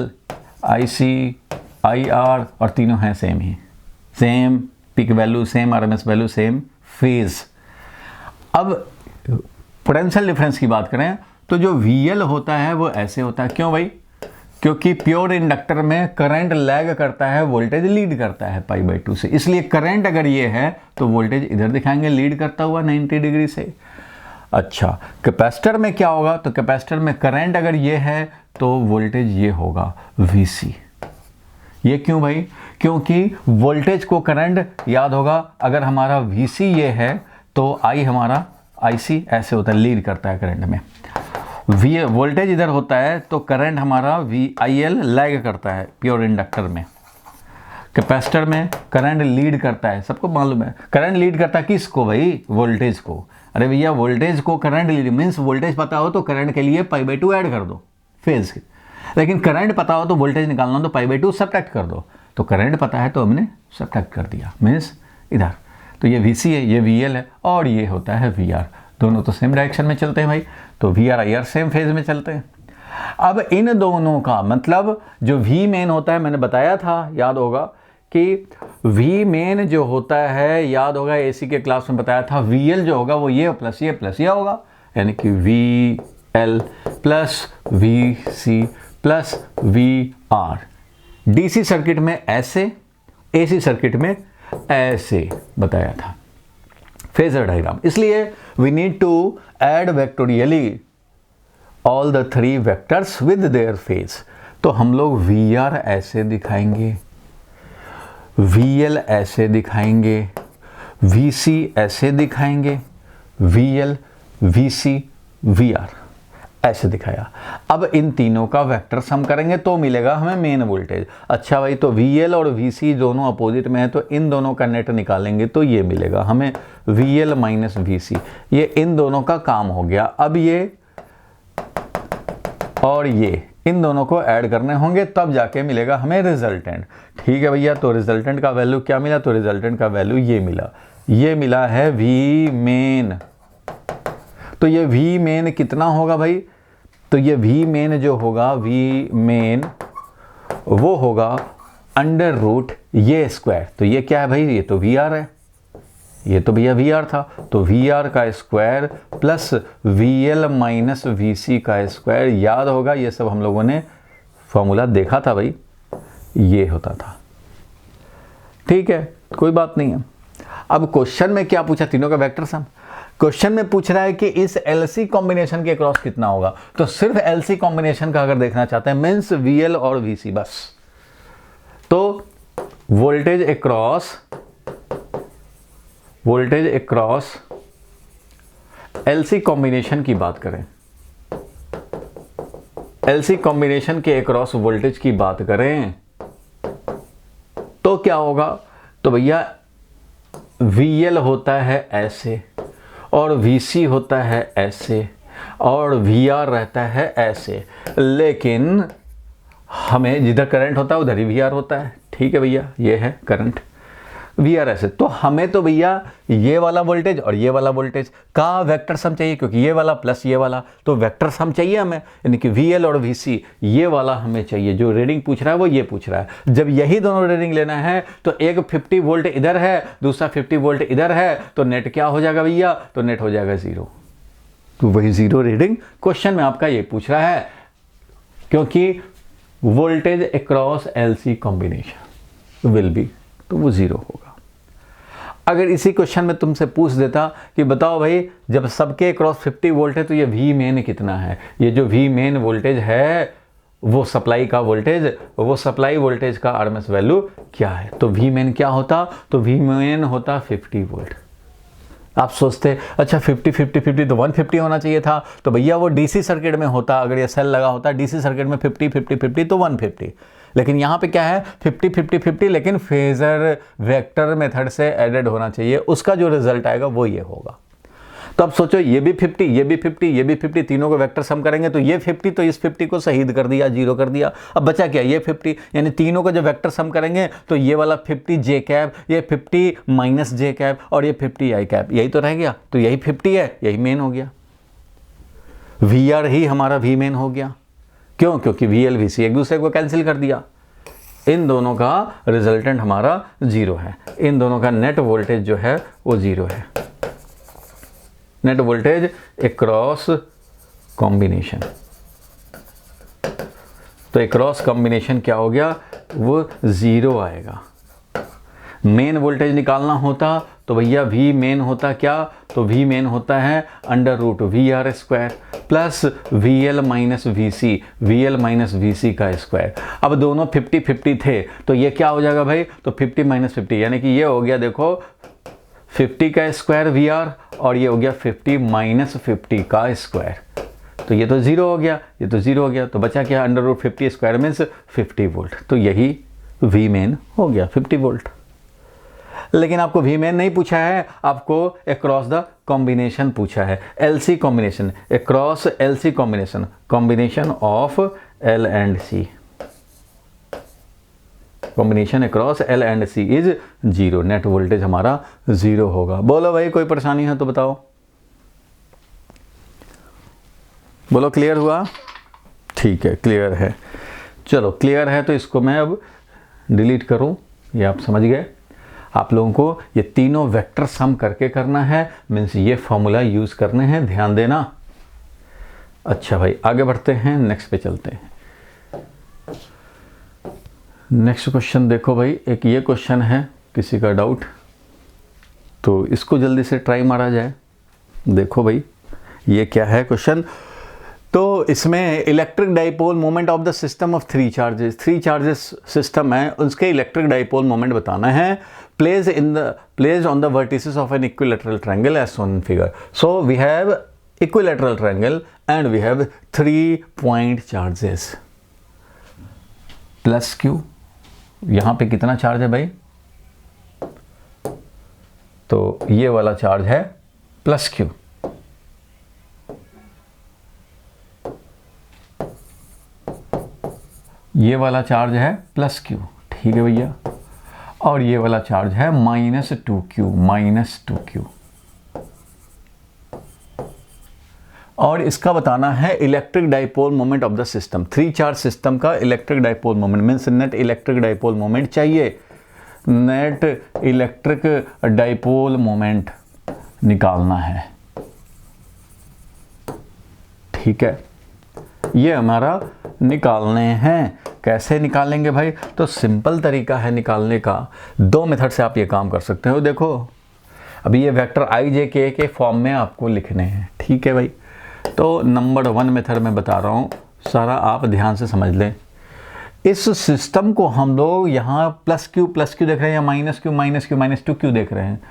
IC IR, और तीनों हैं सेम ही, same peak value, same RMS value, same phase. अब पोटेंशियल डिफरेंस की बात करें तो जो VL होता है वो ऐसे होता है। क्यों भाई? क्योंकि प्योर इंडक्टर में करंट लैग करता है, वोल्टेज लीड करता है π/2 से, इसलिए करंट अगर ये है तो वोल्टेज इधर दिखाएंगे लीड करता हुआ 90 डिग्री से। अच्छा, कैपेसिटर में क्या होगा? तो कैपेसिटर में करंट अगर ये है तो वोल्टेज ये होगा VC। ये क्यों भाई? क्योंकि वोल्टेज को करंट याद होगा, अगर हमारा VC ये है तो I हमारा IC ऐसे होता है, लीड करता है करंट में। वोल्टेज इधर होता है तो करंट हमारा IL लैग करता है प्योर इंडक्टर में। कैपेसिटर में करंट लीड करता है, सबको मालूम है। करंट लीड करता है किसको भाई? वोल्टेज को। अरे भैया वोल्टेज को करंट लीड, मीन्स वोल्टेज पता हो तो करंट के लिए π/2 ऐड कर दो फेज के, लेकिन करंट पता हो तो वोल्टेज निकालना हो तो π/2 सब्ट्रैक्ट कर दो। तो करंट पता है तो हमने सब्ट्रैक्ट कर दिया, मीन्स इधर। तो ये VC है, ये VL है और ये होता है VR। दोनों तो सेम डायरेक्शन में चलते हैं भाई, तो VR IR सेम फेज में चलते हैं। अब इन दोनों का मतलब जो V मेन होता है, मैंने बताया था, याद होगा कि V मेन जो होता है, याद होगा AC के क्लास में बताया था, VL जो होगा वो ये प्लस ये होगा, यानी कि VL plus VC plus VR। DC circuit में ऐसे, AC सर्किट में ऐसे बताया था फेजर डायग्राम। इसलिए we need to add vectorially all the 3 vectors with their phase. तो हम लोग VR ऐसे दिखाएंगे, VL ऐसे दिखाएंगे, VC ऐसे दिखाएंगे, VL VC VR ऐसे दिखाया। अब इन तीनों का वेक्टर सम करेंगे तो मिलेगा हमें मेन वोल्टेज। अच्छा भाई, तो VL और VC दोनों अपोजिट में है तो इन दोनों का नेट निकालेंगे तो ये मिलेगा हमें VL माइनस VC। ये इन दोनों का काम हो गया। अब ये और ये इन दोनों को ऐड करने होंगे, तब जाके मिलेगा हमें रिजल्टेंट। ठीक है भैया, तो रिजल्टेंट का वैल्यू क्या मिला? तो रिजल्टेंट का वैल्यू ये मिला है वी मेन। तो ये वी मेन कितना होगा भाई? तो ये वी मेन जो होगा, वी मेन वो होगा अंडर रूट ये स्क्वायर। तो ये क्या है भाई? ये तो वी आर है, ये तो भैया वी आर था, तो वी आर का square plus V L minus V C का स्क्वायर। याद होगा ये सब हम लोगों ने फॉर्मूला देखा था भाई, ये होता था। ठीक है, कोई बात नहीं है। अब क्वेश्चन में क्या पूछा? तीनों का वेक्टर सम। क्वेश्चन में पूछ रहा है कि इस एलसी कॉम्बिनेशन के क्रॉस कितना होगा। तो सिर्फ एलसी कॉम्बिनेशन का अगर देखना चाहते हैं, मीन्स वीएल और वीसी बस, तो वोल्टेज अक्रॉस एलसी कॉम्बिनेशन की बात करें, एलसी कॉम्बिनेशन के अक्रॉस वोल्टेज की बात करें तो क्या होगा? तो भैया VL होता है ऐसे, और VC होता है ऐसे, और VR रहता है ऐसे, लेकिन हमें जिधर करंट होता है उधर ही VR होता है। ठीक है भैया, ये है करंट VR ऐसे। तो हमें तो भैया ये वाला वोल्टेज और ये वाला वोल्टेज का वेक्टर सम चाहिए, क्योंकि ये वाला प्लस ये वाला, तो वेक्टर सम चाहिए हमें, यानी कि VL और VC ये वाला हमें चाहिए। जो रीडिंग पूछ रहा है वो ये पूछ रहा है। जब यही दोनों रीडिंग लेना है तो एक 50 वोल्ट इधर है, दूसरा 50 वोल्ट इधर है, तो नेट क्या हो जाएगा भैया? तो नेट हो जाएगा 0। तो वही 0 रीडिंग क्वेश्चन में आपका ये पूछ रहा है, क्योंकि voltage across LC combination will be, तो वो 0 होगा। अगर इसी क्वेश्चन में तुमसे पूछ देता कि बताओ भाई, जब सबके क्रॉस 50 वोल्ट है तो ये वी मेन कितना है? ये जो वी मेन वोल्टेज है वो सप्लाई का वोल्टेज, वो सप्लाई वोल्टेज का आरएमएस वैल्यू क्या है? तो वी मेन क्या होता? तो वी मेन होता 50 वोल्ट। आप सोचते अच्छा 50 50 50 तो 150 होना चाहिए था, तो भैया वो डीसी सर्किट में होता, अगर ये सेल लगा होता डीसी सर्किट में 50 50 50 तो 150। लेकिन यहाँ पे क्या है 50 50 50, लेकिन फेजर वेक्टर मेथड से एडेड होना चाहिए, उसका जो रिजल्ट आएगा वो ये होगा। तो अब सोचो ये भी 50, ये भी 50, ये भी 50, तीनों को वेक्टर सम करेंगे तो ये 50, तो इस 50 को शहीद कर दिया, 0 कर दिया। अब बचा क्या? ये 50, यानी तीनों को जब वेक्टर सम करेंगे तो ये वाला 50 जे कैप, ये 50 माइनस जे कैप, और ये 50 आई कैप, यही तो रह गया। तो यही 50 है, यही मेन हो गया। VR ही हमारा V मेन हो गया। क्यों? क्योंकि VL VC एक दूसरे को कैंसिल कर दिया। इन दोनों का रिजल्टेंट हमारा 0 है। इन दोनों का नेट वोल्टेज जो है वो 0 है। नेट वोल्टेज अक्रॉस कॉम्बिनेशन, तो अक्रॉस कॉम्बिनेशन क्या हो गया? वो 0 आएगा। मेन वोल्टेज निकालना होता तो भैया V मेन होता क्या? तो V मेन होता है under root VR square plus VL minus VC, VL minus VC का स्क्वायर। अब दोनों 50 50 थे तो ये क्या हो जाएगा भाई? तो 50 माइनस 50, यानी कि ये हो गया देखो 50 का स्क्वायर VR, और ये हो गया 50 माइनस 50 का स्क्वायर। तो ये तो 0 हो गया, ये तो 0 हो गया, तो बचा क्या? Under root 50 square means 50 volt. तो यही V मेन हो गया 50 वोल्ट। लेकिन आपको V मेन नहीं पूछा है, आपको अक्रॉस द कॉम्बिनेशन पूछा है। LC combination, across LC combination, combination of L and C, combination across L and C is 0। Net voltage हमारा 0 होगा। बोलो भाई, कोई परेशानी है तो बताओ, बोलो। क्लियर हुआ? ठीक है, क्लियर है। चलो क्लियर है तो इसको मैं अब डिलीट करूं, ये आप समझ गए। आप लोगों को ये तीनों वेक्टर सम करके करना है, मीन्स ये फॉर्मूला यूज करने हैं, ध्यान देना। अच्छा भाई, आगे बढ़ते हैं, नेक्स्ट पे चलते हैं। नेक्स्ट क्वेश्चन देखो भाई, एक ये क्वेश्चन है, किसी का डाउट तो इसको जल्दी से ट्राई मारा जाए। देखो भाई ये क्या है क्वेश्चन। तो इसमें electric dipole moment of the system of 3 charges, 3 charges system है, उसके इलेक्ट्रिक डाइपोल मोमेंट बताना है। Placed on the vertices of an equilateral triangle as shown in figure. So we have equilateral triangle and we have 3 point charges plus Q। यहाँ पे कितना चार्ज है भाई? तो ये वाला चार्ज है प्लस Q। ये वाला चार्ज है प्लस क्यू, ठीक है भैया, और ये वाला चार्ज है -2q। और इसका बताना है electric dipole moment of the system. 3 charge system का electric dipole moment means net electric dipole moment चाहिए, नेट इलेक्ट्रिक डाइपोल मोमेंट निकालना है, ठीक है। ये हमारा निकालने हैं। कैसे निकालेंगे भाई? तो सिंपल तरीका है निकालने का, 2 मेथड से आप ये काम कर सकते हो। देखो अभी ये वेक्टर i j k के फॉर्म में आपको लिखने हैं, ठीक है भाई। तो नंबर 1 मेथड में बता रहा हूँ, सारा आप ध्यान से समझ लें। इस सिस्टम को हम लोग यहाँ प्लस क्यू देख रहे हैं या -q -2q देख रहे हैं,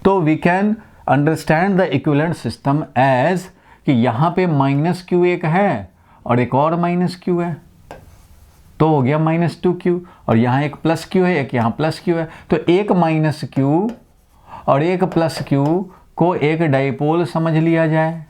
तो we can understand the equivalent system as कि यहाँ पे -q एक है और एक और -q है, तो हो गया -2q, और यहाँ एक +q है, एक यहाँ +q है, तो एक -q और एक +q को एक डाइपोल समझ लिया जाए।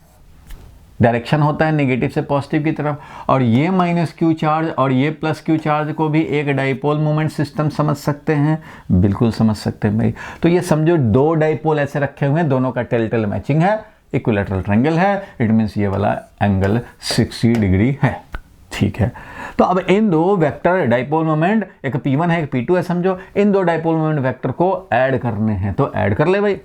डायरेक्शन होता है नेगेटिव से पॉजिटिव की तरफ, और ये -q चार्ज और ये +q चार्ज को भी एक डाइपोल मोमेंट सिस्टम समझ सकते हैं, बिल्कुल समझ सकते हैं भाई। तो ये समझो 2 डाइपोल ऐसे रखे हुए हैं, दोनों का टेल मैचिंग है, इक्विलैटरल ट्रायंगल है, इट मीन्स ये वाला एंगल 60 डिग्री है, ठीक है। तो अब इन 2 वेक्टर डाइपोल मोमेंट, एक P1 है एक P2 है, समझो इन 2 डाइपोल मोमेंट वेक्टर को ऐड करने हैं, तो ऐड कर ले भाई।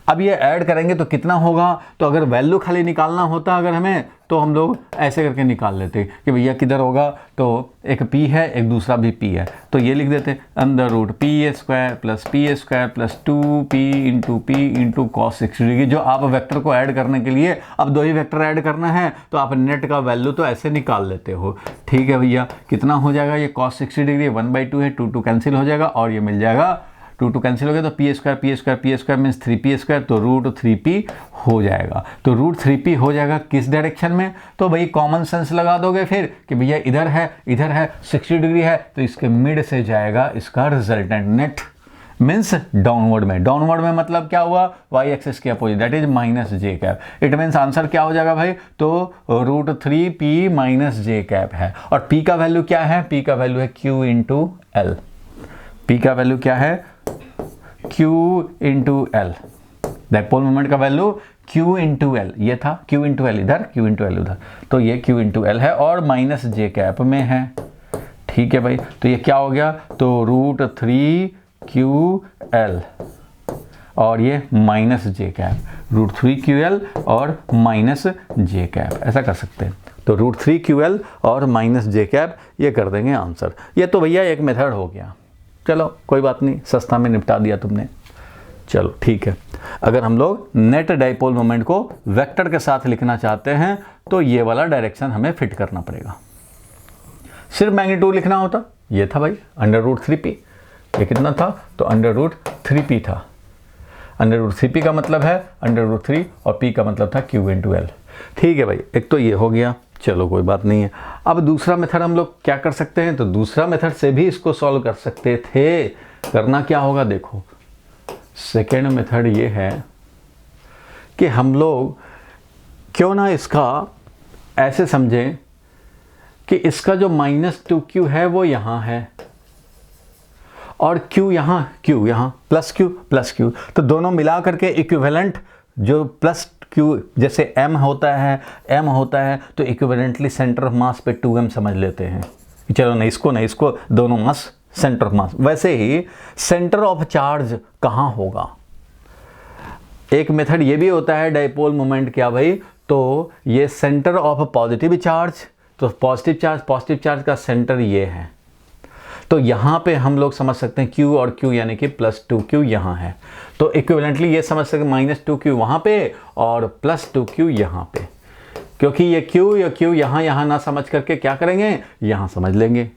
अब ये ऐड करेंगे तो कितना होगा? तो अगर वैल्यू खाली निकालना होता अगर हमें, तो हम लोग ऐसे करके निकाल लेते कि भैया किधर होगा, तो एक P है एक दूसरा भी P है, तो ये लिख देते √PA² + PA² + 2P × P × cos 60 degree. जो आप वेक्टर को ऐड करने के लिए, अब 2 ही वेक्टर ऐड करना है, तो आप नेट का वैल्यू तो ऐसे निकाल लेते हो, ठीक है भैया। कितना हो जाएगा? ये cos 60 डिग्री 1/2 है, 2 कैंसिल हो जाएगा, और ये मिल जाएगा 2 कैंसिल हो गया, तो PA² मीन्स 3P², तो √3P हो जाएगा। तो √3P हो जाएगा किस डायरेक्शन में? तो भाई कॉमन सेंस लगा दोगे फिर कि भैया इधर है 60 डिग्री है, तो इसके मिड से जाएगा इसका रिजल्टेंट नेट, मीन्स डाउनवर्ड में मतलब क्या हुआ? y एक्सिस के opposite, that is -j। It means answer क्या हो जाएगा भाई? तो √3P - j है। और P का वैल्यू क्या है? P का वैल्यू है q × L। P का वैल्यू क्या है? q × L। डाइपोल मोमेंट का वैल्यू q × L, ये था q × L इधर, q × L उधर, तो ये q × L है और -j में है, ठीक है भाई। तो ये क्या हो गया? तो √3QL और ये -j, √3QL और -j, ऐसा कर सकते हैं। तो √3QL और -j ये कर देंगे आंसर। ये तो भैया एक मेथड हो गया, चलो कोई बात नहीं, सस्ता में निपटा दिया तुमने, चलो ठीक है। अगर हम लोग नेट डाइपोल मोमेंट को वेक्टर के साथ लिखना चाहते हैं, तो ये वाला डायरेक्शन हमें फिट करना पड़ेगा। सिर्फ मैग्नीट्यूड लिखना होता, ये था भाई √3P, ये कितना था? तो √3P था। √3P का मतलब है √3 और P का मतलब था q × L, ठीक है भाई। एक तो ये हो गया, चलो कोई बात नहीं है। अब दूसरा मेथड हम लोग क्या कर सकते हैं? तो दूसरा मेथड से भी इसको सॉल्व कर सकते थे। करना क्या होगा? देखो सेकेंड मेथड ये है कि हम लोग क्यों ना इसका ऐसे समझें कि इसका जो -2q है वो यहाँ है और q यहाँ +q, तो दोनों मिला करके इक्विवेलेंट जो +q, जैसे m होता है तो इक्विवेलेंटली सेंटर ऑफ मास पे 2m समझ लेते हैं। चलो ना इसको दोनों मास सेंटर ऑफ मास। वैसे ही सेंटर ऑफ चार्ज कहाँ होगा? एक मेथड ये भी होता है डाइपोल मोमेंट, क्या भाई? तो ये सेंटर ऑफ पॉजिटिव चार्ज, तो पॉजिटिव चार्ज का सेंटर ये है, तो यहाँ पे हम लोग समझ सकते हैं Q और Q यानी कि +2Q यहाँ है, तो इक्विवेलेंटली ये समझ सकते हैं -2Q वहाँ पे और +2Q यहाँ पे, क्योंकि ये Q या Q यहाँ ना समझ करके क्या करेंगे? यहाँ समझ लेंगे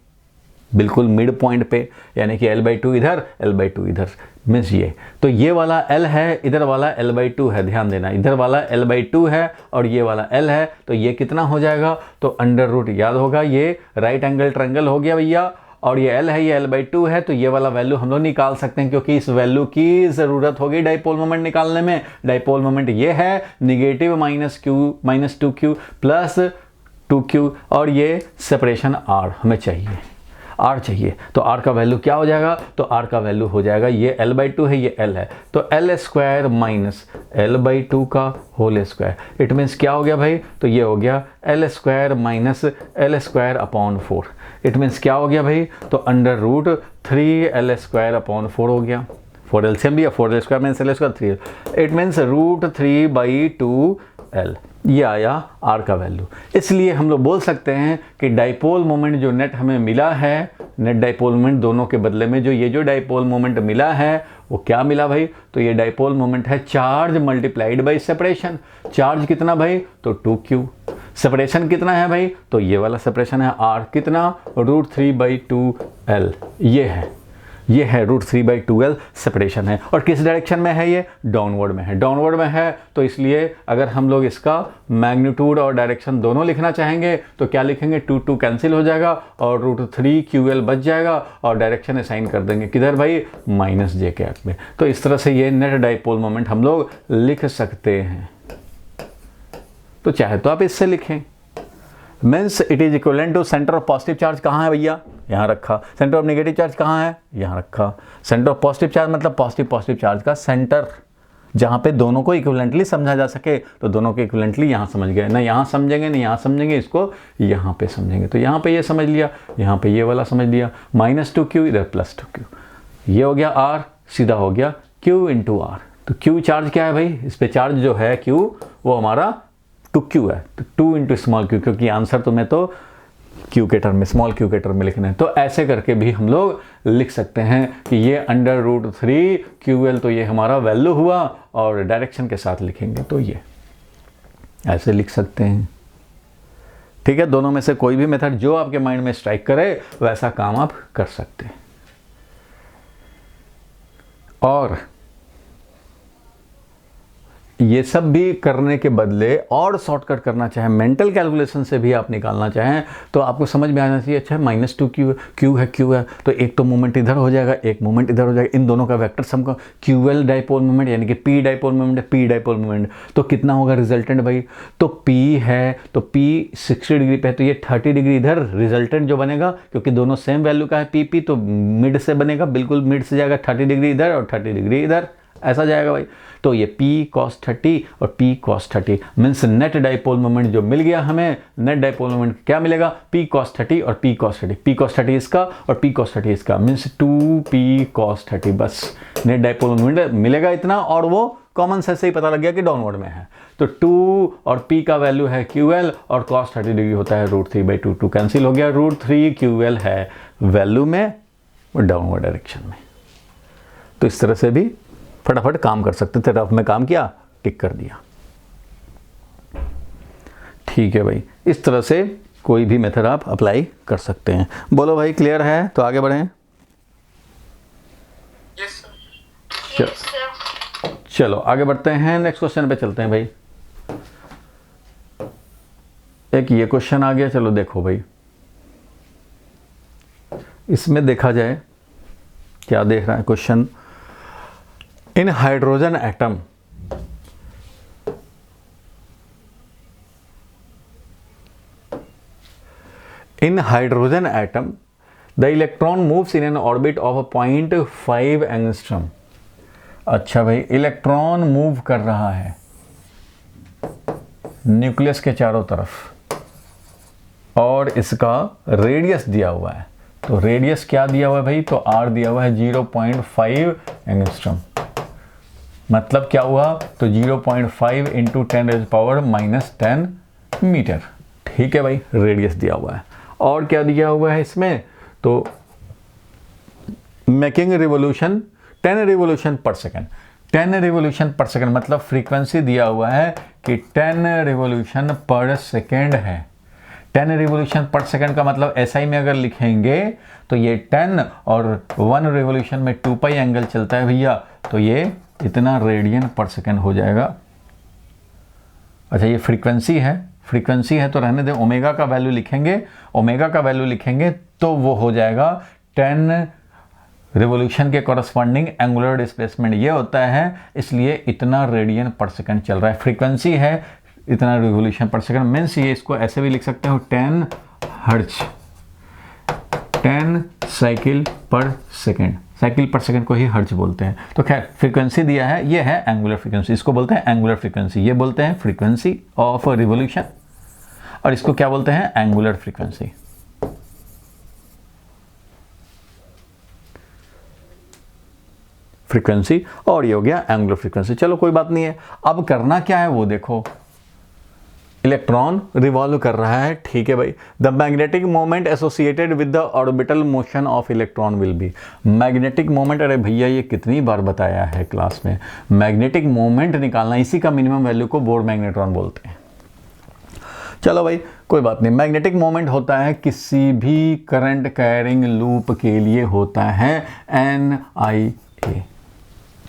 बिल्कुल मिड पॉइंट पे, यानी कि L/2 इधर L/2 इधर, मीन्स ये। तो ये वाला L है, इधर वाला L/2 है, ध्यान देना, इधर वाला L/2 है और ये वाला L है, तो ये कितना हो जाएगा? तो √, याद होगा ये राइट एंगल ट्रायंगल हो गया भैया, और ये L है, ये L/2 है, तो ये वाला वैल्यू हम लोग निकाल सकते हैं, क्योंकि इस वैल्यू की ज़रूरत होगी डाइपोल मोमेंट निकालने में। डाइपोल मोमेंट ये है नेगेटिव -2Q + 2Q, और ये सेपरेशन R हमें चाहिए। r चाहिए, तो r का वैल्यू क्या हो जाएगा, तो r का वैल्यू हो जाएगा, ये l/2 है, ये l है, तो l² माइनस l/2 का होल स्क्वायर। इट मीन्स क्या हो गया भाई, तो ये हो गया l² minus l²/4। It means क्या हो गया भाई, तो √3l²/4 हो गया। 4 एलसीएम भी है, 4l² means l² 3, it means √3/2l, ये आया r का वैल्यू। इसलिए हम लोग बोल सकते हैं कि डाइपोल मोमेंट जो नेट हमें मिला है, नेट डाइपोल मोमेंट दोनों के बदले में जो डाइपोल मोमेंट मिला है वो क्या मिला भाई, तो ये डाइपोल मोमेंट है charge multiplied by separation. Charge कितना भाई, तो 2q। सेपरेशन कितना है भाई, तो ये वाला सेपरेशन है r कितना, √3/2l, ये है √3/2l सेपरेशन है। और किस डायरेक्शन में है, ये डाउनवर्ड में है, डाउनवर्ड में है। तो इसलिए अगर हम लोग इसका मैग्नीट्यूड और डायरेक्शन दोनों लिखना चाहेंगे तो क्या लिखेंगे, 2 कैंसिल हो जाएगा और √3ql बच जाएगा और डायरेक्शन असाइन कर देंगे किधर भाई, -j के अर्थ में। तो इस तरह से ये नेट डाइपोल मोमेंट हम लोग लिख सकते हैं। तो चाहे तो आप इससे लिखें, means it is equivalent to centre of positive charge कहाँ है भैया, यहाँ रखा। सेंटर ऑफ नेगेटिव चार्ज कहाँ है, यहाँ रखा। सेंटर ऑफ पॉजिटिव चार्ज मतलब पॉजिटिव चार्ज का सेंटर, जहाँ पे दोनों को इक्विवेलेंटली समझा जा सके। तो दोनों को इक्विवेलेंटली यहाँ समझ गए, ना यहाँ समझेंगे ना यहाँ समझेंगे, इसको यहाँ पे समझेंगे। तो यहाँ पे ये समझ लिया, यहाँ पे ये वाला समझ लिया, -2q इधर +2q, ये हो गया r, सीधा हो गया q × r। तो q चार्ज क्या है भाई, इस पे चार्ज जो है q वो हमारा 2q है, तो 2 × स्मॉल q, क्योंकि आंसर तुम्हें तो q के टर्म में, स्मॉल q के टर्म में लिखना है। तो ऐसे करके भी हम लोग लिख सकते हैं कि ये √3ql, तो ये हमारा वैल्यू हुआ, और डायरेक्शन के साथ लिखेंगे तो ये ऐसे लिख सकते हैं। ठीक है, दोनों में से कोई भी मेथड जो आपके माइंड में स्ट्राइक करे वैसा काम आप कर सकते हैं। और ये सब भी करने के बदले और शॉर्टकट करना चाहें, मेंटल कैलकुलेशन से भी आप निकालना चाहें, तो आपको समझ में आना चाहिए, अच्छा -2q q है, तो एक तो मोमेंट इधर हो जाएगा, एक मोमेंट इधर हो जाएगा, इन दोनों का वेक्टर सम का ql डाइपोल मोमेंट, यानी कि p डाइपोल मोमेंट है, p डाइपोल मोमेंट, तो कितना होगा रिजल्टेंट भाई, तो p है, तो p 60 डिग्री पे है, तो ये 30 डिग्री इधर रिजल्टेंट जो बनेगा, क्योंकि दोनों सेम वैल्यू का है p, तो मिड से बनेगा, बिल्कुल मिड से जाएगा, 30 डिग्री इधर और 30 डिग्री इधर, ऐसा जाएगा भाई। तो ये p cos 30 और p cos 30 means net dipole moment जो मिल गया हमें, नेट डाइपोल मोमेंट क्या मिलेगा, p cos 30 और p cos 30, p cos 30 इसका और p cos 30 इसका, मीन्स 2p cos 30, बस नेट डाइपोल मोमेंट मिलेगा इतना, और वो कॉमन सेंस से ही पता लग गया कि डाउनवर्ड में है। तो 2 और p का वैल्यू है ql और cos 30 डिग्री होता है √3/2, 2 कैंसिल हो गया, √3ql है वैल्यू में और डाउनवर्ड डायरेक्शन में। तो इस तरह से भी फटाफट काम कर सकते थे, रफ में काम किया, टिक कर दिया। ठीक है भाई, इस तरह से कोई भी मेथड आप अप्लाई कर सकते हैं। बोलो भाई, क्लियर है? तो आगे बढ़ें। Yes sir. चलो आगे बढ़ते हैं, नेक्स्ट क्वेश्चन पे चलते हैं भाई। एक ये क्वेश्चन आ गया, चलो देखो भाई, इसमें देखा जाए क्या देख रहा है question. In hydrogen atom, the electron moves in an orbit of 0.5 angstrom। अच्छा भाई, इलेक्ट्रॉन मूव कर रहा है न्यूक्लियस के चारों तरफ, और इसका रेडियस दिया हुआ है। तो रेडियस क्या दिया हुआ है भाई, तो r दिया हुआ है 0.5 एंगस्ट्रॉम। मतलब क्या हुआ, तो 0.5 × 10⁻⁻10 मीटर। ठीक है भाई, रेडियस दिया हुआ है। और क्या दिया हुआ है इसमें, तो making revolution 10 revolution per second. 10 revolution per second मतलब फ्रीक्वेंसी दिया हुआ है कि 10 रिवोल्यूशन पर सेकेंड है। 10 रिवोल्यूशन पर सेकेंड का मतलब SI में अगर लिखेंगे तो ये 10 और 1 रिवोल्यूशन में 2π एंगल चलता है भैया, तो ये इतना रेडियन पर सेकेंड हो जाएगा। अच्छा, ये फ्रीक्वेंसी है तो रहने दें, ओमेगा का वैल्यू लिखेंगे, ओमेगा का वैल्यू लिखेंगे तो वो हो जाएगा 10 रिवोल्यूशन के कॉरस्पॉन्डिंग एंगुलर डिस्प्लेसमेंट ये होता है, इसलिए इतना रेडियन पर सेकेंड चल रहा है। फ्रीक्वेंसी है इतना रिवोल्यूशन पर सेकेंड, मीन्स ये इसको ऐसे भी लिख सकते हो 10 हर्ट्ज। 10 साइकिल पर सेकेंड, साइकिल पर सेकेंड को ही हर्ट्ज बोलते हैं। तो खैर फ्रीक्वेंसी दिया है, ये है एंगुलर फ्रीक्वेंसी, इसको बोलते हैं एंगुलर फ्रीक्वेंसी, ये बोलते हैं फ्रीक्वेंसी ऑफ रिवोल्यूशन, और इसको क्या बोलते हैं, एंगुलर फ्रीक्वेंसी। फ्रीक्वेंसी, और ये हो गया एंगुलर फ्रीक्वेंसी। चलो कोई बात नहीं है, अब करना क्या है वो देखो, इलेक्ट्रॉन रिवॉल्व कर रहा है, ठीक है भाई। The magnetic moment associated with the orbital motion of electron will be, magnetic moment, अरे भैया ये कितनी बार बताया है क्लास में, मैग्नेटिक मोमेंट निकालना, इसी का मिनिमम वैल्यू को बोर मैग्नेट्रॉन बोलते हैं। चलो भाई कोई बात नहीं, मैग्नेटिक मोमेंट होता है किसी भी करंट कैरिंग लूप के लिए होता है NIA,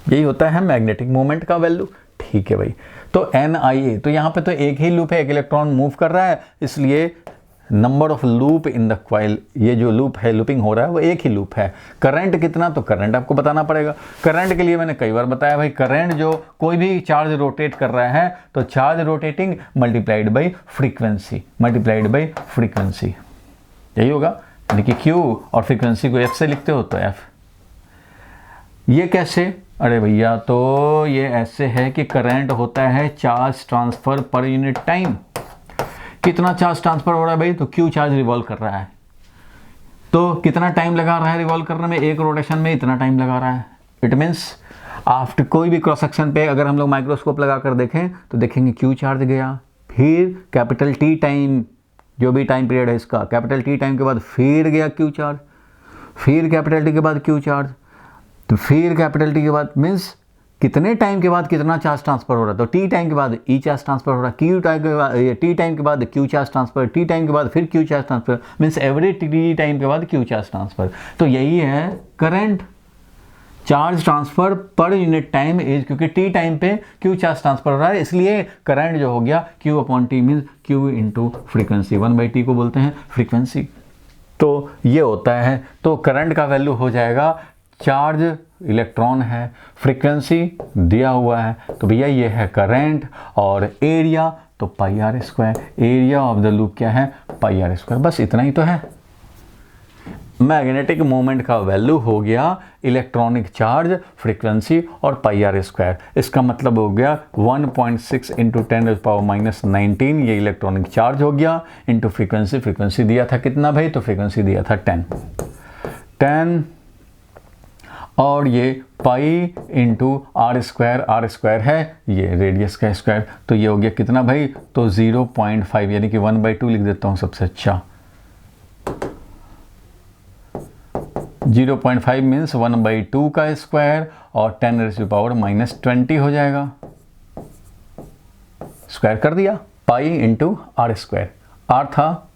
यही होता है मैग्नेटिक मोमेंट का वैल्यू, ठीक है भाई। तो NIA, तो यहाँ पे तो एक ही लूप है, एक इलेक्ट्रॉन मूव कर रहा है, इसलिए number of loop in the coil, ये जो लूप है, लूपिंग हो रहा है, वो एक ही लूप है। करंट कितना, तो करंट आपको बताना पड़ेगा। करंट के लिए मैंने कई बार बताया भाई, करंट जो कोई भी चार्ज रोटेट कर रहा है तो charge rotating multiplied by frequency, multiplied by frequency, यही होगा। यानी कि Q और फ्रीक्वेंसी को F से लिखते हो तो F। ये कैसे, अरे भैया तो ये ऐसे है कि करंट होता है charge transfer per unit time. कितना चार्ज ट्रांसफर हो रहा है भाई, तो Q चार्ज रिवॉल्व कर रहा है, तो कितना टाइम लगा रहा है रिवॉल्व करने में, एक रोटेशन में इतना टाइम लगा रहा है। इट मीन्स आफ्टर कोई भी क्रॉस सेक्शन पे अगर हम लोग माइक्रोस्कोप लगा कर देखें तो देखेंगे Q चार्ज गया, फिर कैपिटल T टाइम, जो भी टाइम पीरियड है इसका, कैपिटल T टाइम के बाद फिर गया Q चार्ज, फिर कैपिटल T के बाद Q चार्ज, तो फिर कैपिटल T के बाद, मीन्स कितने टाइम के बाद कितना चार्ज ट्रांसफर हो रहा है, तो T टाइम के बाद E चार्ज ट्रांसफर हो रहा है, Q टाइम के बाद, T टाइम के बाद Q charge transfer, T time के बाद फिर Q charge transfer, means every T time के बाद Q चार्ज ट्रांसफर। तो यही है current, charge transfer per unit time is, क्योंकि T टाइम पे Q चार्ज ट्रांसफर हो रहा है, इसलिए करंट जो हो गया Q upon T means Q into frequency, 1/T को बोलते हैं फ्रीक्वेंसी। तो ये होता है, तो करंट का वैल्यू हो जाएगा, चार्ज इलेक्ट्रॉन है, फ्रीक्वेंसी दिया हुआ है, तो भैया ये है करंट, और एरिया तो πr², area of the loop क्या है, πr², बस इतना ही तो है। मैग्नेटिक मोमेंट का वैल्यू हो गया इलेक्ट्रॉनिक चार्ज, फ्रीक्वेंसी और πr², इसका मतलब हो गया 1.6 इंटू 10⁻⁻19, ये इलेक्ट्रॉनिक चार्ज हो गया, इंटू फ्रीक्वेंसी, फ्रीक्वेंसी दिया था कितना भाई, तो फ्रीक्वेंसी दिया था 10, और ये पाई इंटू r² है, ये रेडियस का स्क्वायर, तो ये हो गया कितना भाई, तो 0.5, यानी कि 1/2 लिख देता हूँ सबसे अच्छा, 0.5 मीन्स 1/2 का स्क्वायर, और 10⁻⁻20 हो जाएगा, स्क्वायर कर दिया, पाई इंटू r², r था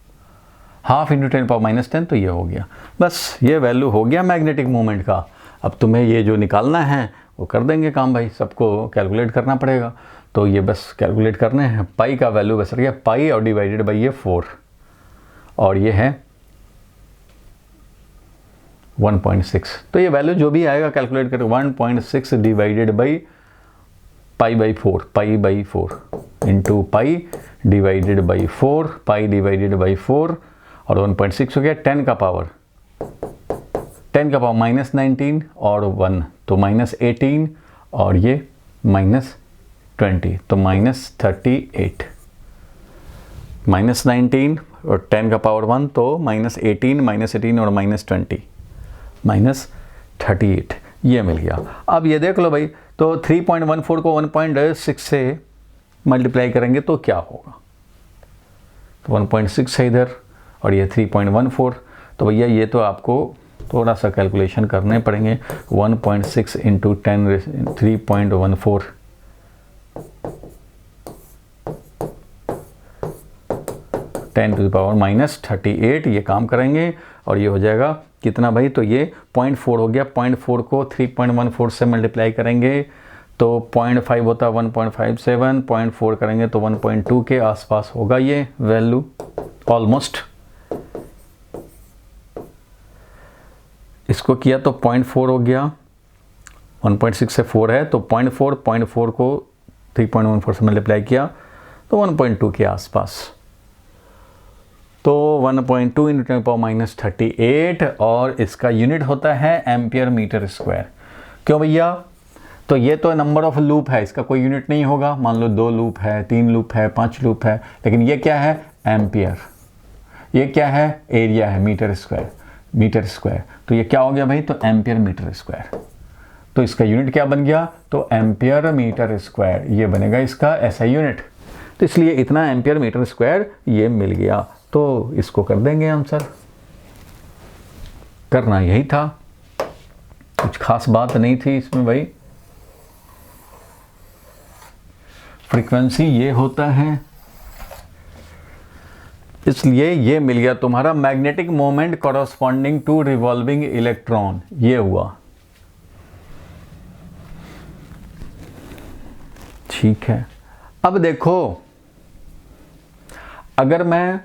हाफ इंटू 10⁻10, तो ये हो गया, बस ये वैल्यू हो गया मैग्नेटिक मोमेंट का। अब तुम्हें ये जो निकालना है वो कर देंगे काम भाई, सबको कैलकुलेट करना पड़ेगा, तो ये बस कैलकुलेट करने हैं। पाई का वैल्यू बस रह गया पाई और डिवाइडेड बाई ये 4, और ये है 1.6, तो ये वैल्यू जो भी आएगा कैलकुलेट करके 1.6 divided by π/4, π/4 into pi divided by 4, pi divided by 4, और 1.6 हो गया 10 का पावर -19 और 1, तो -18, और ये -20, तो -38, -19 और 10 का पावर 1, तो -18 और -20, -38, ये मिल गया। अब ये देख लो भाई, तो 3.14 को 1.6 से मल्टीप्लाई करेंगे तो क्या होगा, तो 1.6 है इधर, और ये 3.14, तो भैया ये तो आपको थोड़ा सा कैलकुलेशन करने पड़ेंगे। 1.6 इंटू 10 3.14, -38, ये काम करेंगे, और ये हो जाएगा कितना भाई, तो ये 0.4 हो गया, 0.4 को 3.14 से मल्टीप्लाई करेंगे तो 0.5 होता है 1.57, 0.4 करेंगे तो 1.2 के आसपास होगा ये वैल्यू ऑलमोस्ट। इसको किया तो 0.4 हो गया, 1.6 से 4 है तो 0.4 को 3.14 से मल्टीप्लाई किया तो 1.2 के आसपास। तो 1.2 × 10⁻38 और इसका यूनिट होता है एम्पियर मीटर स्क्वायर। क्यों भैया? तो ये तो नंबर ऑफ लूप है, इसका कोई यूनिट नहीं होगा। मान लो 2 लूप है, 3 लूप है, 5 लूप है, लेकिन ये क्या है? एम्पियर। ये क्या है? एरिया है, मीटर स्क्वायर। तो ये क्या हो गया भाई? तो एम्पियर मीटर स्क्वायर। तो इसका यूनिट क्या बन गया? तो एम्पियर मीटर स्क्वायर, ये बनेगा इसका ऐसा यूनिट। तो इसलिए इतना एम्पियर मीटर स्क्वायर ये मिल गया। तो इसको कर देंगे आंसर। करना यही था, कुछ खास बात नहीं थी इसमें भाई। फ्रीक्वेंसी ये होता है, इसलिए ये मिल गया तुम्हारा magnetic moment corresponding to revolving electron, ये हुआ। ठीक है, अब देखो, अगर मैं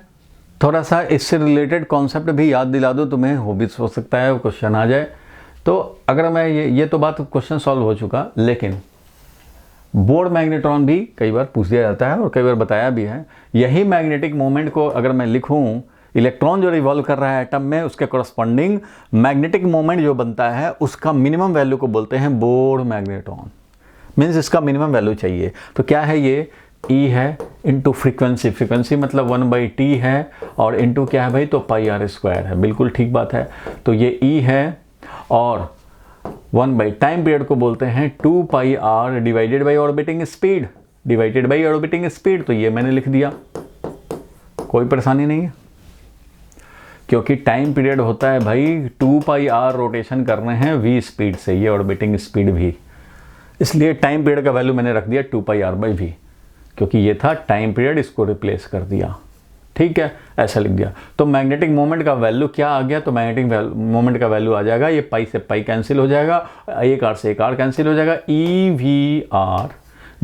थोड़ा सा इससे रिलेटेड कॉन्सेप्ट भी याद दिला दूं तुम्हें, हो भी हो सकता है क्वेश्चन आ जाए। तो अगर मैं ये तो बात क्वेश्चन सॉल्व हो चुका, लेकिन बोर्ड मैग्नेट्रॉन भी कई बार पूछ दिया जाता है और कई बार बताया भी है। यही मैग्नेटिक मोमेंट को अगर मैं लिखूं, इलेक्ट्रॉन जो रिवॉल्व कर रहा है एटम में, उसके कॉरस्पॉन्डिंग मैग्नेटिक मोमेंट जो बनता है उसका मिनिमम वैल्यू को बोलते हैं बोर्ड मैग्नेट्रॉन। मीन्स इसका मिनिमम वैल्यू चाहिए। तो क्या है ये? E है इंटू फ्रीक्वेंसी मतलब 1/T है, और इंटू क्या है भाई? तो πr² है। बिल्कुल ठीक बात है। तो ये E है, और 1 टाइम पीरियड को बोलते हैं 2πr divided by orbiting speed. तो ये मैंने लिख दिया, कोई परेशानी नहीं है, क्योंकि टाइम पीरियड होता है भाई 2πr रोटेशन करने हैं v स्पीड से, ये ऑर्बिटिंग स्पीड भी। इसलिए टाइम पीरियड का वैल्यू मैंने रख दिया 2πr/v, क्योंकि ये था टाइम पीरियड, इसको रिप्लेस कर दिया। ठीक है, ऐसा लिख दिया। तो मैग्नेटिक मोमेंट का वैल्यू क्या आ गया? तो मैग्नेटिक मोमेंट का वैल्यू आ जाएगा, ये पाई से पाई कैंसिल हो जाएगा, एक आर से एक आर कैंसिल हो जाएगा, EVR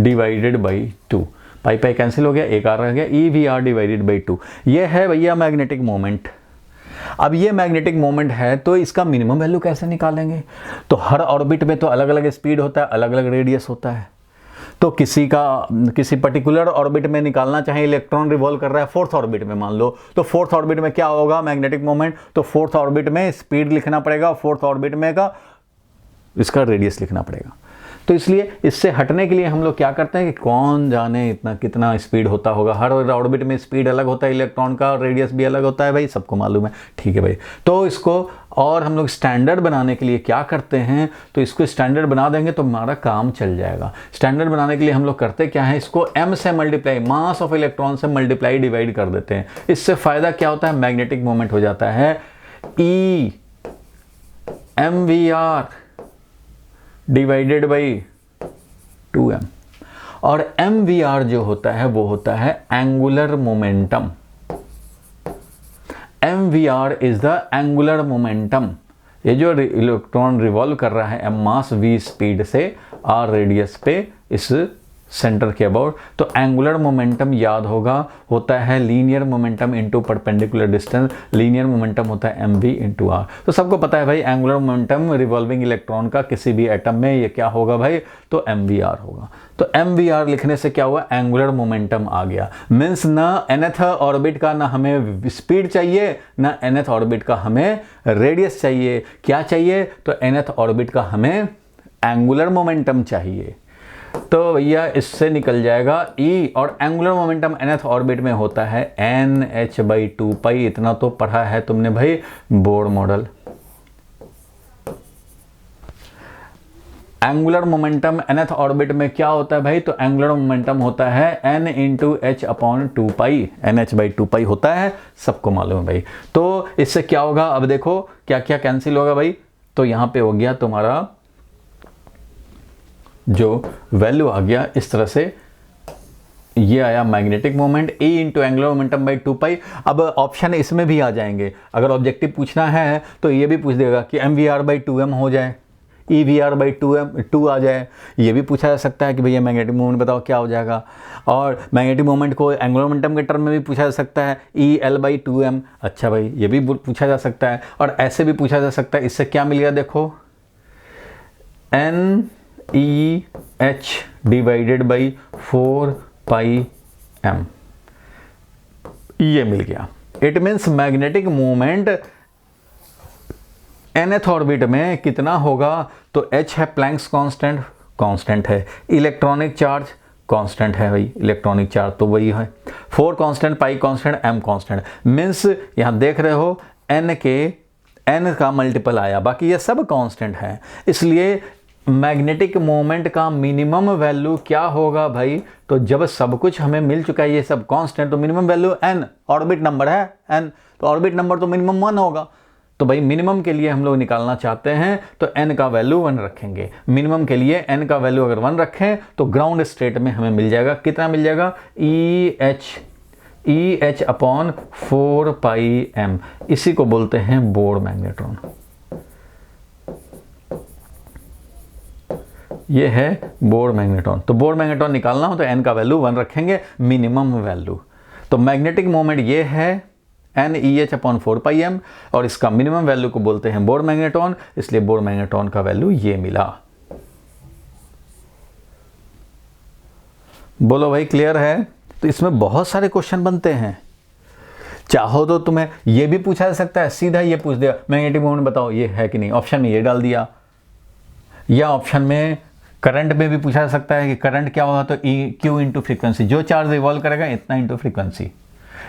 divided by 2। Pi pi cancel हो गया, एक आर रह गया, EVR डिवाइडेड बाई 2। ये है भैया मैग्नेटिक मोमेंट। अब ये मैग्नेटिक मोमेंट है, तो इसका मिनिमम वैल्यू कैसे निकालेंगे? तो हर ऑर्बिट में तो अलग अलग स्पीड होता है, अलग अलग रेडियस होता है। तो किसी पर्टिकुलर ऑर्बिट में निकालना चाहे, इलेक्ट्रॉन रिवॉल्व कर रहा है 4th ऑर्बिट में मान लो, तो 4th ऑर्बिट में क्या होगा मैग्नेटिक मोमेंट? तो 4th ऑर्बिट में स्पीड लिखना पड़ेगा, 4th ऑर्बिट में का इसका रेडियस लिखना पड़ेगा। तो इसलिए इससे हटने के लिए हम लोग क्या करते हैं कि कौन जाने इतना कितना स्पीड होता होगा। हर ऑर्बिट में स्पीड अलग होता है इलेक्ट्रॉन का, रेडियस भी अलग होता है भाई, सबको मालूम है। ठीक है भाई, तो इसको और हम लोग स्टैंडर्ड बनाने के लिए क्या करते हैं? तो इसको स्टैंडर्ड बना देंगे तो हमारा काम चल जाएगा। स्टैंडर्ड बनाने के लिए हम लोग करते क्या है? इसको m से मल्टीप्लाई, मास ऑफ इलेक्ट्रॉन से मल्टीप्लाई डिवाइड कर देते हैं। इससे फायदा क्या होता है? मैग्नेटिक मोमेंट हो जाता है E mvr divided by 2m, और mvr जो होता है वो होता है angular momentum. mvr is the angular momentum. ये जो इलेक्ट्रॉन रिवॉल्व कर रहा है m मास v स्पीड से r रेडियस पे इस सेंटर के अबाउट, तो एंगुलर मोमेंटम याद होता है linear momentum into perpendicular distance. Linear momentum होता है mv इंटू r। तो सबको पता है भाई एंगुलर मोमेंटम रिवॉल्विंग इलेक्ट्रॉन का किसी भी एटम में ये क्या होगा भाई? तो mvr होगा। तो mvr लिखने से क्या हुआ? एंगुलर मोमेंटम आ गया। मीन्स ना nth ऑर्बिट का ना हमें स्पीड चाहिए, ना nth ऑर्बिट का हमें रेडियस चाहिए। क्या चाहिए? तो nth ऑर्बिट का हमें एंगुलर मोमेंटम चाहिए। तो भैया इससे निकल जाएगा E, और एंगुलर मोमेंटम nth ऑर्बिट में होता है nh/2π। इतना तो पढ़ा है तुमने भाई board model. Angular momentum nth orbit में क्या होता है भाई? तो एंगुलर मोमेंटम होता है n × h/2π, nh/2π होता है, सबको मालूम है भाई। तो इससे क्या होगा? अब देखो क्या क्या कैंसिल होगा भाई। तो यहां पे हो गया तुम्हारा जो वैल्यू आ गया इस तरह से, ये आया magnetic moment E into angular momentum by 2π। अब ऑप्शन इसमें भी आ जाएंगे। अगर ऑब्जेक्टिव पूछना है तो ये भी पूछ देगा कि mvr/2m हो जाए, EVR/2 आ जाए। ये भी पूछा जा सकता है कि भैया मैग्नेटिक मोमेंट बताओ क्या हो जाएगा। और मैग्नेटिक मोमेंट को एंगुलर मोमेंटम के टर्म में भी पूछा जा सकता है, EL/2m। अच्छा भाई, ये भी पूछा जा सकता है। और ऐसे भी पूछा जा सकता है। इससे क्या मिल गया देखो, NEH डिवाइडेड बाई 4πm, ये मिल गया। It means magnetic movement nth orbit में कितना होगा, तो h है प्लैंक्स कांस्टेंट, कांस्टेंट है। इलेक्ट्रॉनिक चार्ज कांस्टेंट है भाई, इलेक्ट्रॉनिक चार्ज तो वही है। 4 कांस्टेंट, पाई कांस्टेंट, m कांस्टेंट। मीन्स यहाँ देख रहे हो n का मल्टीपल आया, बाकी ये सब कांस्टेंट है। इसलिए मैग्नेटिक मोमेंट का मिनिमम वैल्यू क्या होगा भाई, तो जब सब कुछ हमें मिल चुका है, ये सब कांस्टेंट, तो minimum value n, orbit number है n, तो ऑर्बिट नंबर तो मिनिमम 1 होगा। तो भाई मिनिमम के लिए हम लोग निकालना चाहते हैं तो n का वैल्यू 1 रखेंगे। मिनिमम के लिए n का वैल्यू अगर 1 रखें तो ग्राउंड स्टेट में हमें मिल जाएगा, कितना मिल जाएगा, EH अपॉन 4 पाई m। इसी को बोलते हैं बोर मैग्नेट्रॉन। ये है बोर मैग्नेट्रॉन। तो बोर मैग्नेट्रॉन निकालना हो तो n का वैल्यू 1 रखेंगे, मिनिमम वैल्यू। तो मैग्नेटिक मोमेंट ये है NEH अपॉन 4 पाई m, और इसका मिनिमम वैल्यू को बोलते हैं बोर मैग्नेट्रॉन, इसलिए बोर मैग्नेट्रॉन का वैल्यू ये मिला। बोलो भाई क्लियर है। तो इसमें बहुत सारे क्वेश्चन बनते हैं। चाहो तो तुम्हें ये भी पूछा जा सकता है, सीधा ये पूछ दिया मैग्नेटिक मोमेंट बताओ ये है कि नहीं, ऑप्शन में ये डाल दिया। या ऑप्शन में करंट में भी पूछा जा सकता है कि करंट क्या होगा, तो Q इंटू फ्रीक्वेंसी, जो चार्ज रिवॉल्व करेगा इतना इंटू फ्रीक्वेंसी।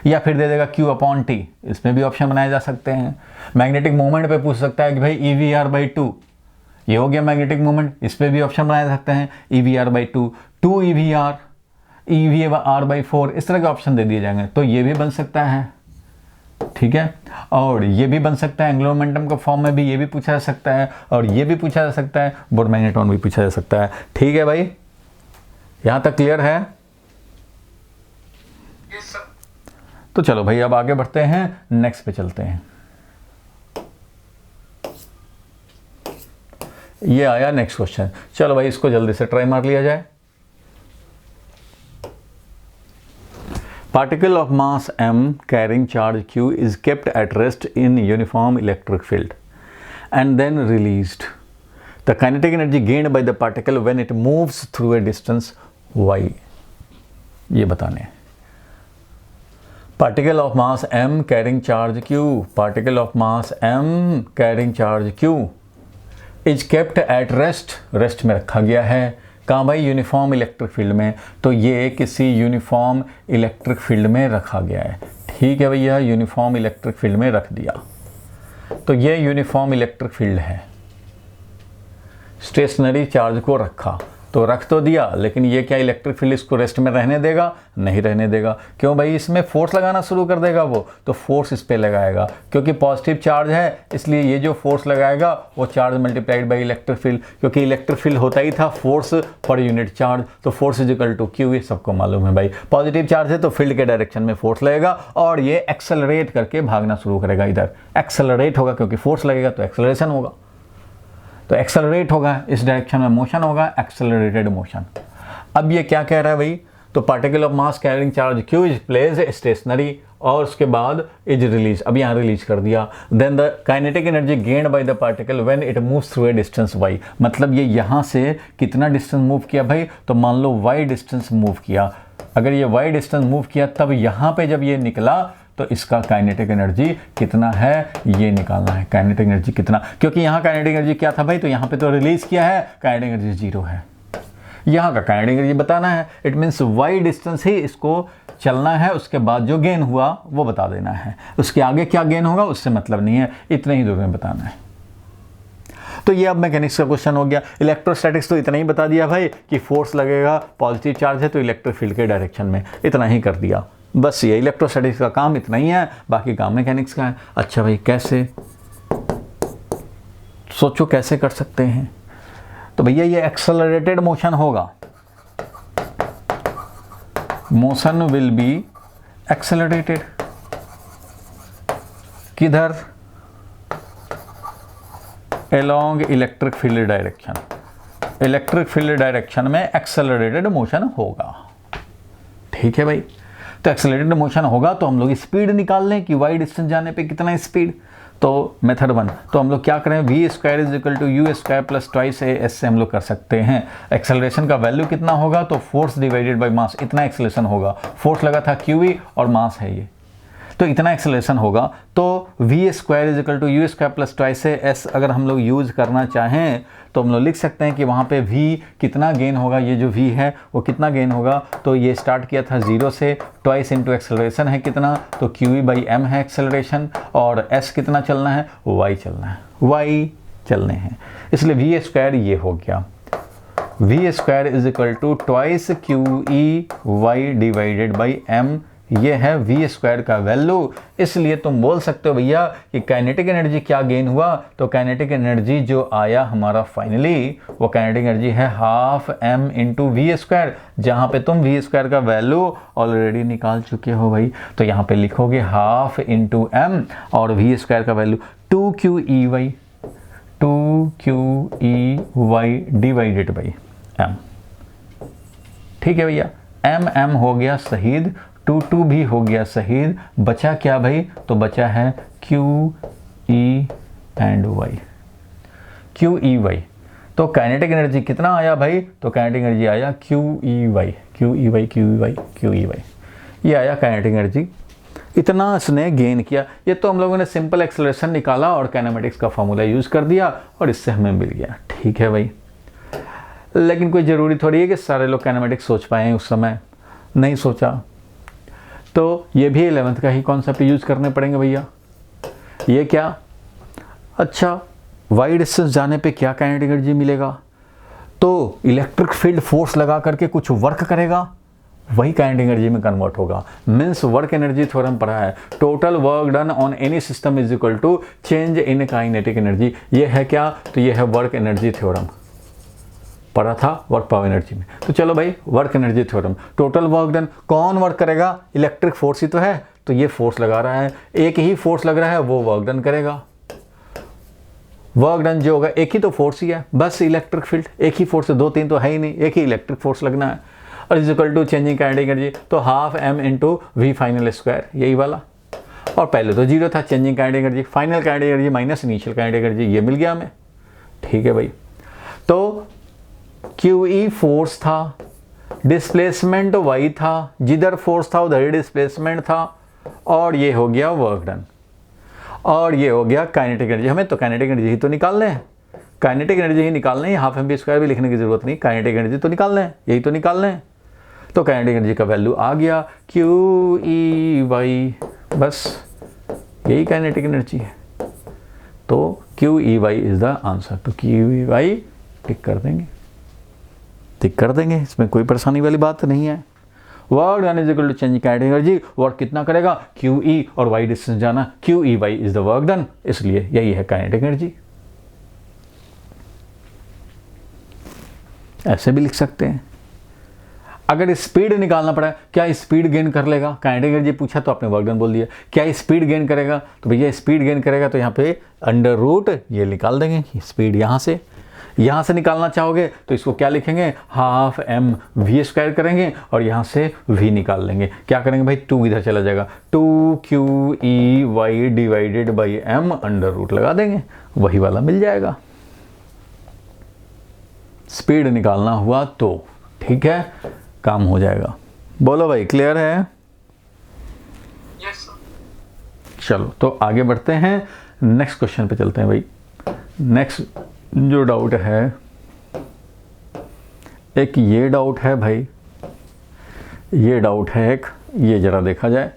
या फिर दे देगा Q अपॉन T, इसमें भी ऑप्शन बनाए जा सकते हैं। मैग्नेटिक मोमेंट पे पूछ सकता है कि भाई EVR/2, ये हो गया मैग्नेटिक मोमेंट, इस पर भी ऑप्शन बनाए जा सकते हैं EVR/2, 2 EVR/4, इस तरह के ऑप्शन दे दिए जाएंगे। तो ये भी बन सकता है, ठीक है। और ये भी बन सकता है, एंगुलर मोमेंटम के फॉर्म में भी ये भी पूछा जा सकता है, और ये भी पूछा जा सकता है, बोर मैग्नेट्रॉन भी पूछा जा सकता है। ठीक है भाई, यहां तक क्लियर है। तो चलो भाई अब आगे बढ़ते हैं, नेक्स्ट पे चलते हैं। ये आया नेक्स्ट क्वेश्चन। चलो भाई इसको जल्दी से ट्राई मार लिया जाए। Particle of mass m carrying charge q is kept at rest in uniform electric field and then released. The kinetic energy gained by the particle when it moves through a distance y. ये बताने हैं। Particle of mass m carrying charge q, particle of mass m carrying charge q is kept at rest, rest में रखा गया है। कहाँ भाई, यूनिफॉर्म इलेक्ट्रिक फील्ड में। तो ये किसी यूनिफॉर्म इलेक्ट्रिक फील्ड में रखा गया है। ठीक है भैया, यूनिफॉर्म इलेक्ट्रिक फील्ड में रख दिया। तो ये यूनिफॉर्म इलेक्ट्रिक फील्ड है। स्टेशनरी चार्ज को रखा, तो रख तो दिया, लेकिन ये क्या इलेक्ट्रिक फील्ड इसको रेस्ट में रहने देगा? नहीं रहने देगा। क्यों भाई, इसमें फोर्स लगाना शुरू कर देगा वो, तो फोर्स इस पे लगाएगा। क्योंकि पॉजिटिव चार्ज है, इसलिए ये जो फोर्स लगाएगा वो charge multiplied by electric field. क्योंकि इलेक्ट्रिक फील्ड होता ही था फोर्स पर यूनिट चार्ज, तो force is equal to Q, ये सबको मालूम है भाई। पॉजिटिव चार्ज है तो फील्ड के डायरेक्शन में फोर्स लगेगा और ये एक्सेलरेट करके भागना शुरू करेगा। इधर एक्सेलरेट होगा क्योंकि फोर्स लगेगा तो एक्सेलरेशन होगा, तो एक्सेलरेट होगा, इस डायरेक्शन में मोशन होगा, एक्सेलरेटेड मोशन। अब ये क्या कह रहा है भाई, तो particle of mass carrying charge Q is place stationary, और उसके बाद इज रिलीज, अब यहाँ रिलीज कर दिया। Then the kinetic energy gained by the particle when it moves through a distance y, मतलब ये यहाँ से कितना डिस्टेंस मूव किया भाई, तो मान लो y डिस्टेंस मूव किया। अगर ये y डिस्टेंस मूव किया तब यहाँ पे जब ये निकला तो इसका काइनेटिक एनर्जी कितना है ये निकालना है। काइनेटिक एनर्जी कितना, क्योंकि यहाँ काइनेटिक एनर्जी क्या था भाई, तो यहाँ पे तो रिलीज किया है, काइनेटिक एनर्जी 0 है। यहाँ का काइनेटिक एनर्जी बताना है, इट मीन्स y डिस्टेंस ही इसको चलना है, उसके बाद जो गेन हुआ वो बता देना है। उसके आगे क्या गेन होगा उससे मतलब नहीं है, इतने ही दूर में बताना है। तो ये अब मैकेनिक्स का क्वेश्चन हो गया। इलेक्ट्रोस्टैटिक्स तो इतना ही बता दिया भाई कि फोर्स लगेगा, पॉजिटिव चार्ज है तो इलेक्ट्रिक फील्ड के डायरेक्शन में, इतना ही कर दिया। बस ये इलेक्ट्रोस्टैटिक्स का काम इतना ही है, बाकी काम मैकेनिक्स का है। अच्छा भाई कैसे, सोचो कैसे कर सकते हैं। तो भैया ये एक्सेलरेटेड मोशन होगा, मोशन विल बी एक्सेलरेटेड। किधर? Along electric field direction, electric field direction में एक्सेलरेटेड मोशन होगा। ठीक है भाई, तो एक्सेलरेटेड मोशन होगा तो हम लोग स्पीड निकाल लें कि y डिस्टेंस जाने पे कितना स्पीड। तो मेथड 1, तो हम लोग क्या करें, v square is equal to u square plus twice a से हम लोग कर सकते हैं। एक्सेलरेशन का वैल्यू कितना होगा, तो फोर्स डिवाइडेड बाय मास, इतना एक्सेलरेशन होगा। फोर्स लगा था qv और मास है ये, तो इतना एक्सेलरेशन होगा। तो v square is equal to u square plus twice s अगर हम लोग यूज़ करना चाहें तो हम लोग लिख सकते हैं कि वहाँ पे v कितना गेन होगा, ये जो v है वो कितना गेन होगा। तो ये स्टार्ट किया था 0 से, ट्वाइस इंटू एक्सेलरेशन है कितना, तो QE/m है एक्सेलरेशन, और s कितना चलना है, y चलना है, y चलने हैं, इसलिए वी स्क्वायर ये हो गया। V square is equal to twice QE/y divided by m, ये है वी स्क्वायर का वैल्यू। इसलिए तुम बोल सकते हो भैया कि काइनेटिक एनर्जी क्या गेन हुआ, तो काइनेटिक एनर्जी जो आया हमारा फाइनली वो काइनेटिक एनर्जी है half m into v square, जहाँ पे तुम वी स्क्वायर का वैल्यू ऑलरेडी निकाल चुके हो भाई। तो यहाँ पे लिखोगे हाफ इंटू m और वी स्क्वायर का value 2QEY divided by m। ठीक है भैया, m हो गया शहीद, 2 भी हो गया शहीद, बचा क्या भाई, तो बचा है QE एंड y, QEY। तो काइनेटिक एनर्जी कितना आया भाई, तो काइनेटिक एनर्जी आया QEY, ये आया काइनेटिक एनर्जी, इतना इसने गेन किया। ये तो हम लोगों ने सिंपल एक्सेलरेशन निकाला और काइनेमेटिक्स का फॉर्मूला यूज़ कर दिया और इससे हमें मिल गया। ठीक है भाई, लेकिन कोई ज़रूरी थोड़ी है कि सारे लोग काइनेमेटिक्स सोच पाए उस समय, नहीं सोचा, तो ये भी 11th का ही कॉन्सेप्ट यूज़ करने पड़ेंगे भैया। ये क्या, अच्छा वाई डिस्टेंस जाने पे क्या काइनेटिक एनर्जी मिलेगा, तो इलेक्ट्रिक फील्ड फोर्स लगा करके कुछ वर्क करेगा, वही काइनेटिक एनर्जी में कन्वर्ट होगा। मीन्स वर्क एनर्जी थ्योरम पढ़ा है, total work done on any system is equal to change in kinetic energy. ये है क्या, तो ये है वर्क एनर्जी थ्योरम, पढ़ा था वर्क पावर एनर्जी में। तो चलो भाई, work energy theorem, total work done, कौन वर्क करेगा, इलेक्ट्रिक फोर्स ही तो है, तो ये फोर्स लगा रहा है, एक ही फोर्स लग रहा है, वो वर्क डन करेगा। वर्क डन जो होगा, एक ही तो फोर्स ही है, बस इलेक्ट्रिक फील्ड, एक ही फोर्स है, 2-3 तो है ही नहीं, एक ही इलेक्ट्रिक फोर्स लगना है। और is equal to changing kinetic energy, तो half m into v final square, यही वाला। और पहले तो 0 था, changing kinetic energy, final kinetic energy minus initial kinetic energy, ये मिल गया हमें। ठीक है भाई, तो QE फोर्स था, डिस्प्लेसमेंट y था, जिधर फोर्स था उधर ही डिस्प्लेसमेंट था, और ये हो गया वर्क डन, और ये हो गया काइनेटिक एनर्जी। हमें तो काइनेटिक एनर्जी ही तो निकालने हैं, काइनेटिक एनर्जी ही निकालने हैं, हाफ m स्क्वायर भी लिखने की जरूरत नहीं, काइनेटिक एनर्जी तो निकालने हैं, यही तो निकालने हैं। तो काइनेटिक एनर्जी का वैल्यू आ गया QEY, बस यही काइनेटिक एनर्जी है। तो QEY इज द आंसर, तो QEY टिक कर देंगे, इसमें कोई परेशानी वाली बात नहीं है। Work done is equal to change kinetic energy, work कितना करेगा, QE और y डिस्टेंस जाना, QEY is the work done, इसलिए यही है काइनेटिक एनर्जी। ऐसे भी लिख सकते हैं। अगर स्पीड निकालना पड़ा, क्या स्पीड गेन कर लेगा, काइनेटिक एनर्जी पूछा तो आपने वर्क डन बोल दिया, क्या स्पीड गेन करेगा, तो भैया स्पीड गेन करेगा तो यहाँ पे अंडर रूट ये निकाल देंगे, स्पीड यहाँ से निकालना चाहोगे तो इसको क्या लिखेंगे, हाफ m v स्क्वायर करेंगे और यहाँ से v निकाल लेंगे। क्या करेंगे भाई, 2 इधर चला जाएगा, 2QEY divided by m under root लगा देंगे, वही वाला मिल जाएगा। स्पीड निकालना हुआ तो ठीक है, काम हो जाएगा। बोलो भाई, क्लियर है? Yes sir. चलो तो आगे बढ़ते हैं, नेक्स्ट क्वेश्चन पे चलते हैं भाई। नेक्स्ट जो डाउट है, एक ये डाउट है भाई, ये डाउट है एक, ये जरा देखा जाए।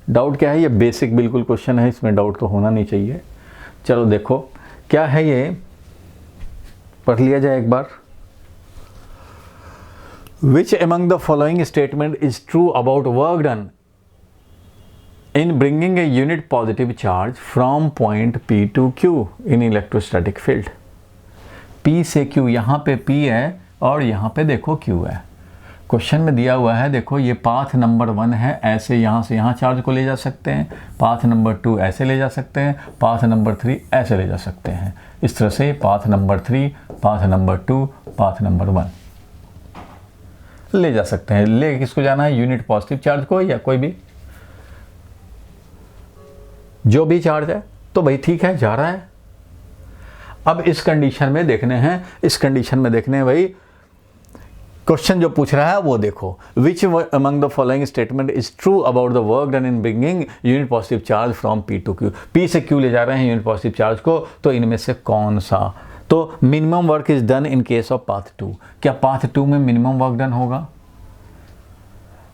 डाउट क्या है, ये बेसिक बिल्कुल क्वेश्चन है, इसमें डाउट तो होना नहीं चाहिए। चलो देखो क्या है, ये पढ़ लिया जाए एक बार। Which among the following statement is true about work done in bringing a unit positive charge from point P to Q in electrostatic field? P से Q, यहाँ पे P है और यहाँ पे देखो Q है। क्वेश्चन में दिया हुआ है, देखो ये पाथ नंबर 1 है, ऐसे यहाँ से यहाँ चार्ज को ले जा सकते हैं, पाथ नंबर 2 ऐसे ले जा सकते हैं, पाथ नंबर 3 ऐसे ले जा सकते हैं। इस तरह से path number 3, path number 2, path number 1 ले जा सकते हैं। ले किसको जाना है, यूनिट पॉजिटिव चार्ज को, या कोई भी जो भी चार्ज है, तो भाई ठीक है, जा रहा है। अब इस कंडीशन में देखने हैं, इस कंडीशन में देखने हैं भाई, क्वेश्चन जो पूछ रहा है वो देखो, which among the following statement is true about the work done in bringing unit positive charge from P to Q. P से क्यू ले जा रहे हैं यूनिट पॉजिटिव चार्ज को, तो इनमें से कौन सा? तो minimum work is done in case of path 2। क्या पाथ 2 में मिनिमम वर्क डन होगा?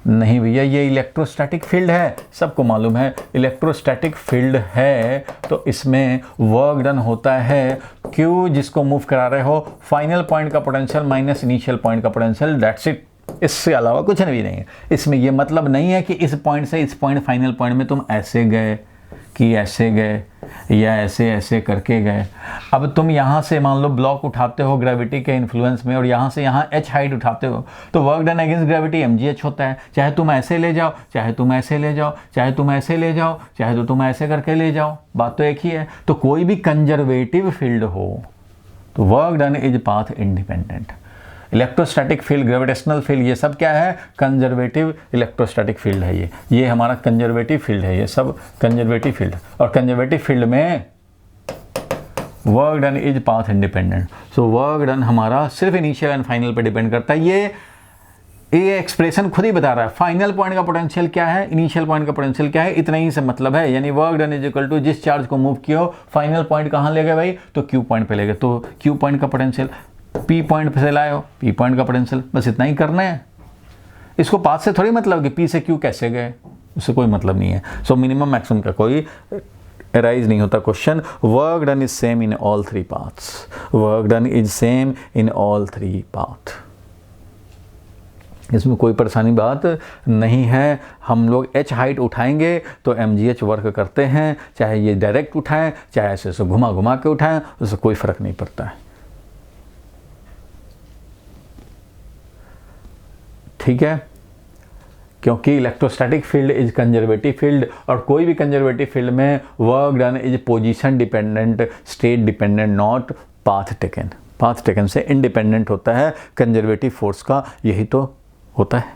नहीं भैया, ये इलेक्ट्रोस्टैटिक फील्ड है, सबको मालूम है इलेक्ट्रोस्टैटिक फील्ड है, तो इसमें वर्क डन होता है क्यू जिसको मूव करा रहे हो, फाइनल पॉइंट का पोटेंशियल माइनस इनिशियल पॉइंट का पोटेंशियल, दैट्स इट। इससे अलावा कुछ भी नहीं है। इसमें ये मतलब नहीं है कि इस पॉइंट से इस पॉइंट फाइनल पॉइंट में तुम ऐसे गए कि ऐसे गए या ऐसे ऐसे करके गए। अब तुम यहाँ से मान लो ब्लॉक उठाते हो ग्रेविटी के इन्फ्लुएंस में और यहाँ से यहाँ h हाइट उठाते हो, तो work done against gravity mgh होता है। चाहे तुम ऐसे ले जाओ, चाहे तुम ऐसे ले जाओ, चाहे तुम ऐसे ले जाओ, चाहे तो तुम ऐसे करके ले जाओ, बात तो एक ही है। तो कोई भी कंजर्वेटिव फील्ड हो तो work done is path independent. Electrostatic field, gravitational field, ये सब क्या है? कंजर्वेटिव इलेक्ट्रोस्टैटिक फील्ड है। ये हमारा कंजर्वेटिव फील्ड है, ये सब कंजर्वेटिव फील्ड। और कंजर्वेटिव फील्ड में work done is path independent. So work done हमारा सिर्फ इनिशियल एंड फाइनल पे डिपेंड करता है। ये एक्सप्रेशन खुद ही बता रहा है फाइनल पॉइंट का पोटेंशियल क्या है, इनिशियल पॉइंट का पोटेंशियल क्या है, इतना ही से मतलब है। यानी work done is equal to जिस चार्ज को मूव किया हो फाइनल पॉइंट कहाँ ले गए भाई? तो क्यू पॉइंट पे ले गए, तो क्यू पॉइंट का पोटेंशियल पी पॉइंट पे से लाए हो, पी पॉइंट का पोटेंशियल, बस इतना ही करना है। इसको पाथ से थोड़ी मतलब कि पी से क्यू कैसे गए, उससे कोई मतलब नहीं है। सो मिनिमम मैक्सिमम का कोई अराइज नहीं होता question. Work done is same in all three paths, work done is same in all three path. इसमें कोई परेशानी बात नहीं है। हम लोग h हाइट उठाएंगे तो mgh वर्क करते हैं, चाहे ये डायरेक्ट उठाएं चाहे ऐसे ऐसे घुमा घुमा के उठाएं, उससे कोई फर्क नहीं पड़ता है। ठीक है, क्योंकि electrostatic field is conservative field और कोई भी कंजर्वेटिव फील्ड में work done is position dependent, state dependent, not path taken. Path taken से इंडिपेंडेंट होता है कंजर्वेटिव फोर्स का, यही तो होता है।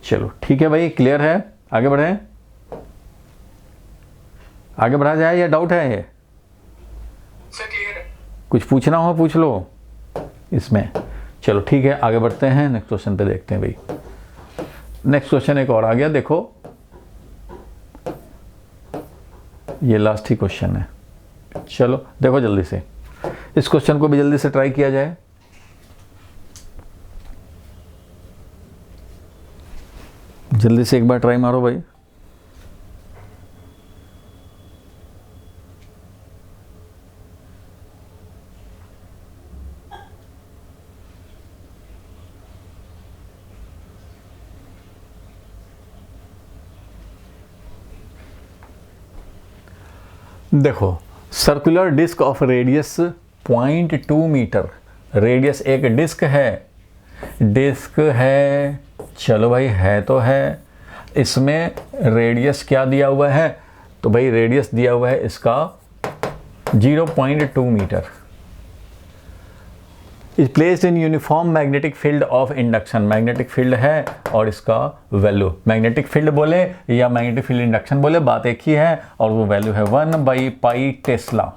चलो ठीक है भाई, क्लियर है? आगे बढ़े, आगे बढ़ा जाए या डाउट है? ये क्लियर है? कुछ पूछना हो पूछ लो इसमें। चलो ठीक है, आगे बढ़ते हैं, नेक्स्ट क्वेश्चन पे देखते हैं भाई। नेक्स्ट क्वेश्चन एक और आ गया, देखो ये लास्ट ही क्वेश्चन है। चलो देखो जल्दी से, इस क्वेश्चन को भी जल्दी से ट्राई किया जाए। जल्दी से एक बार ट्राई मारो भाई। देखो, circular disc of radius 0.2 metre, radius एक डिस्क है, चलो भाई है तो है। इसमें रेडियस क्या दिया हुआ है? तो भाई रेडियस दिया हुआ है इसका 0.2 metre. Is placed in uniform magnetic field of induction, magnetic field है और इसका वैल्यू, मैग्नेटिक फील्ड बोले या मैग्नेटिक फील्ड इंडक्शन बोले बात एक ही है, और वो वैल्यू है 1/π tesla.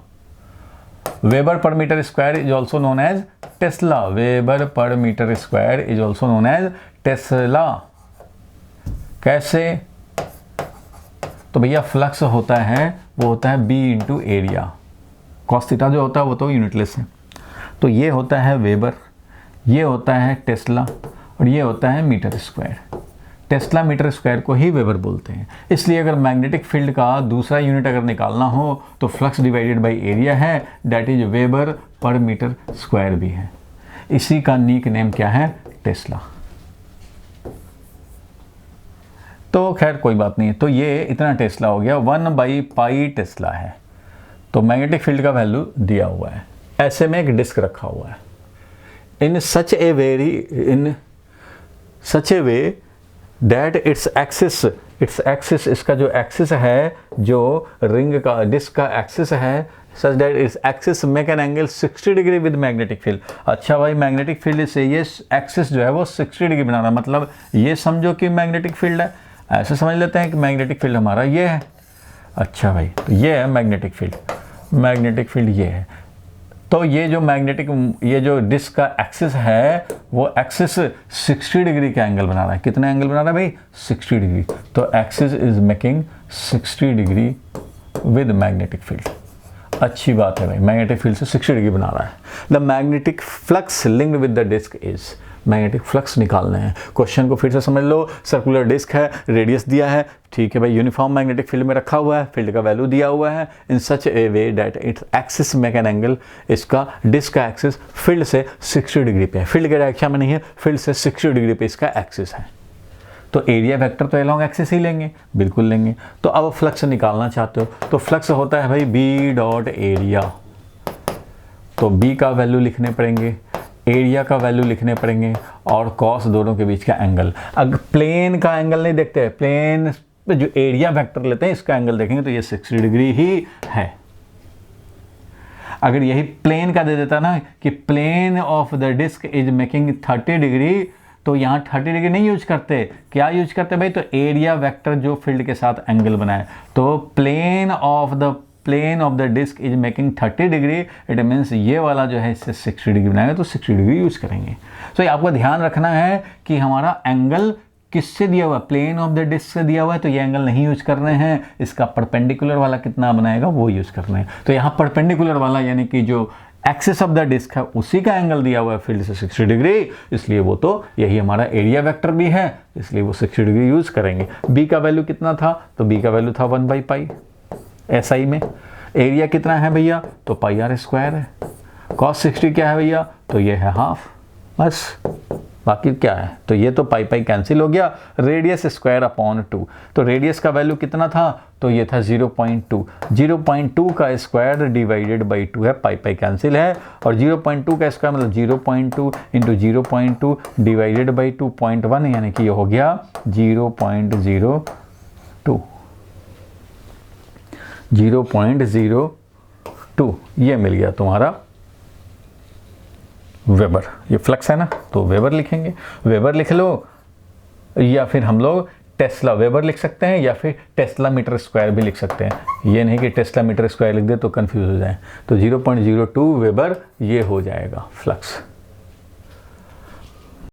Weber per metre square is also known as tesla, weber per metre square is also known as tesla. कैसे? तो भैया फ्लक्स होता है वो होता है B into area, cos theta जो होता है वो तो यूनिटलेस है। तो ये होता है वेबर, ये होता है टेस्ला और ये होता है metre square. Tesla metre square को ही वेबर बोलते हैं। इसलिए अगर मैग्नेटिक फील्ड का दूसरा यूनिट अगर निकालना हो तो फ्लक्स डिवाइडेड बाय एरिया है, that is weber per metre square भी है। इसी का नीक नेम क्या है? टेस्ला। तो खैर कोई बात नहीं, तो ये इतना टेस्ला हो गया, 1/π टेस्ला है। तो मैग्नेटिक फील्ड का वैल्यू दिया हुआ है, ऐसे में एक डिस्क रखा हुआ है। In such a way that its axis, इसका जो एक्सिस है, जो रिंग का डिस्क का एक्सिस है, such that its axis make an angle 60 degree with magnetic field. अच्छा भाई, मैग्नेटिक फील्ड से ये एक्सिस जो है वो 60 डिग्री बनाना, मतलब ये समझो कि मैग्नेटिक फील्ड है, ऐसे समझ लेते हैं कि मैग्नेटिक फील्ड हमारा ये है। अच्छा भाई, तो ये है मैग्नेटिक फील्ड, मैग्नेटिक फील्ड ये है। तो ये जो मैग्नेटिक, ये जो डिस्क का एक्सिस है वो एक्सिस 60 डिग्री का एंगल बना रहा है। कितना एंगल बना रहा है भाई? 60 डिग्री। तो axis is making 60 degree with magnetic field. अच्छी बात है भाई, मैग्नेटिक फील्ड से 60 डिग्री बना रहा है। The magnetic flux linked with the disc is, magnetic flux निकालना है। क्वेश्चन को फिर से समझ लो, सर्कुलर डिस्क है, रेडियस दिया है, ठीक है भाई, यूनिफॉर्म मैग्नेटिक फील्ड में रखा हुआ है, फील्ड का वैल्यू दिया हुआ है, in such a way that its axis make an angle, इसका डिस्क का एक्सिस फील्ड से 60 डिग्री पे है, फील्ड के डायरेक्शन में नहीं है, फील्ड से 60 डिग्री पे इसका एक्सिस है। तो एरिया वेक्टर तो अलोंग एक्सिस ही लेंगे, बिल्कुल लेंगे। तो अब फ्लक्स निकालना चाहते हो तो फ्लक्स होता है भाई बी डॉट एरिया। तो बी का वैल्यू लिखने पड़ेंगे, एरिया का वैल्यू लिखने पड़ेंगे और कॉस दोनों के बीच का एंगल। अगर प्लेन का एंगल नहीं देखते, प्लेन पे जो एरिया वेक्टर लेते हैं इसका एंगल देखेंगे तो ये 60 डिग्री ही है। अगर यही प्लेन का दे देता ना कि plane of the disc is making 30 degree, तो यहाँ 30 डिग्री नहीं यूज करते, क्या यूज करते भाई? तो एरिया वेक्टर जो फील्ड के साथ एंगल बनाए। तो plane of the disc is making 30 degree, it means ये वाला जो है इससे 60 डिग्री बनाएगा तो 60 डिग्री यूज करेंगे। तो ये आपको ध्यान रखना है कि हमारा एंगल किससे दिया हुआ है? प्लेन ऑफ द डिस्क से दिया हुआ है, तो ये एंगल नहीं यूज कर रहे हैं। इसका परपेंडिकुलर वाला कितना बनाएगा वो यूज कर रहे हैं। तो यहाँ परपेंडिकुलर वाला यानी कि जो एक्सिस ऑफ द डिस्क है उसी का एंगल दिया हुआ है फील्ड से 60 डिग्री, इसलिए वो तो यही हमारा एरिया वेक्टर भी है, इसलिए वो 60 डिग्री यूज करेंगे। बी का वैल्यू कितना था? तो बी का वैल्यू था 1/पाई एसआई में। एरिया कितना है भैया? तो पाई आर स्क्वायर है। कॉस 60 क्या है भैया? तो ये है हाफ, बस बाकी क्या है? तो ये तो पाई पाई कैंसिल हो गया। रेडियस स्क्वायर अपॉन 2, तो रेडियस का वैल्यू कितना था? तो ये था 0.2। 0.2 का स्क्वायर डिवाइडेड बाई 2 है, पाई पाई कैंसिल है, और 0.2 का स्क्वायर मतलब 0.2 इंटू 0.2 डिवाइडेड बाई 2.1, यानी कि ये हो गया 0.02। 0.02 ये मिल गया तुम्हारा वेबर। ये फ्लक्स है ना, तो वेबर लिखेंगे। वेबर लिख लो, या फिर हम लोग टेस्ला वेबर लिख सकते हैं, या फिर टेस्ला मीटर स्क्वायर भी लिख सकते हैं। ये नहीं कि टेस्ला मीटर स्क्वायर लिख दे तो कंफ्यूज हो जाए। तो 0.02 वेबर ये हो जाएगा फ्लक्स।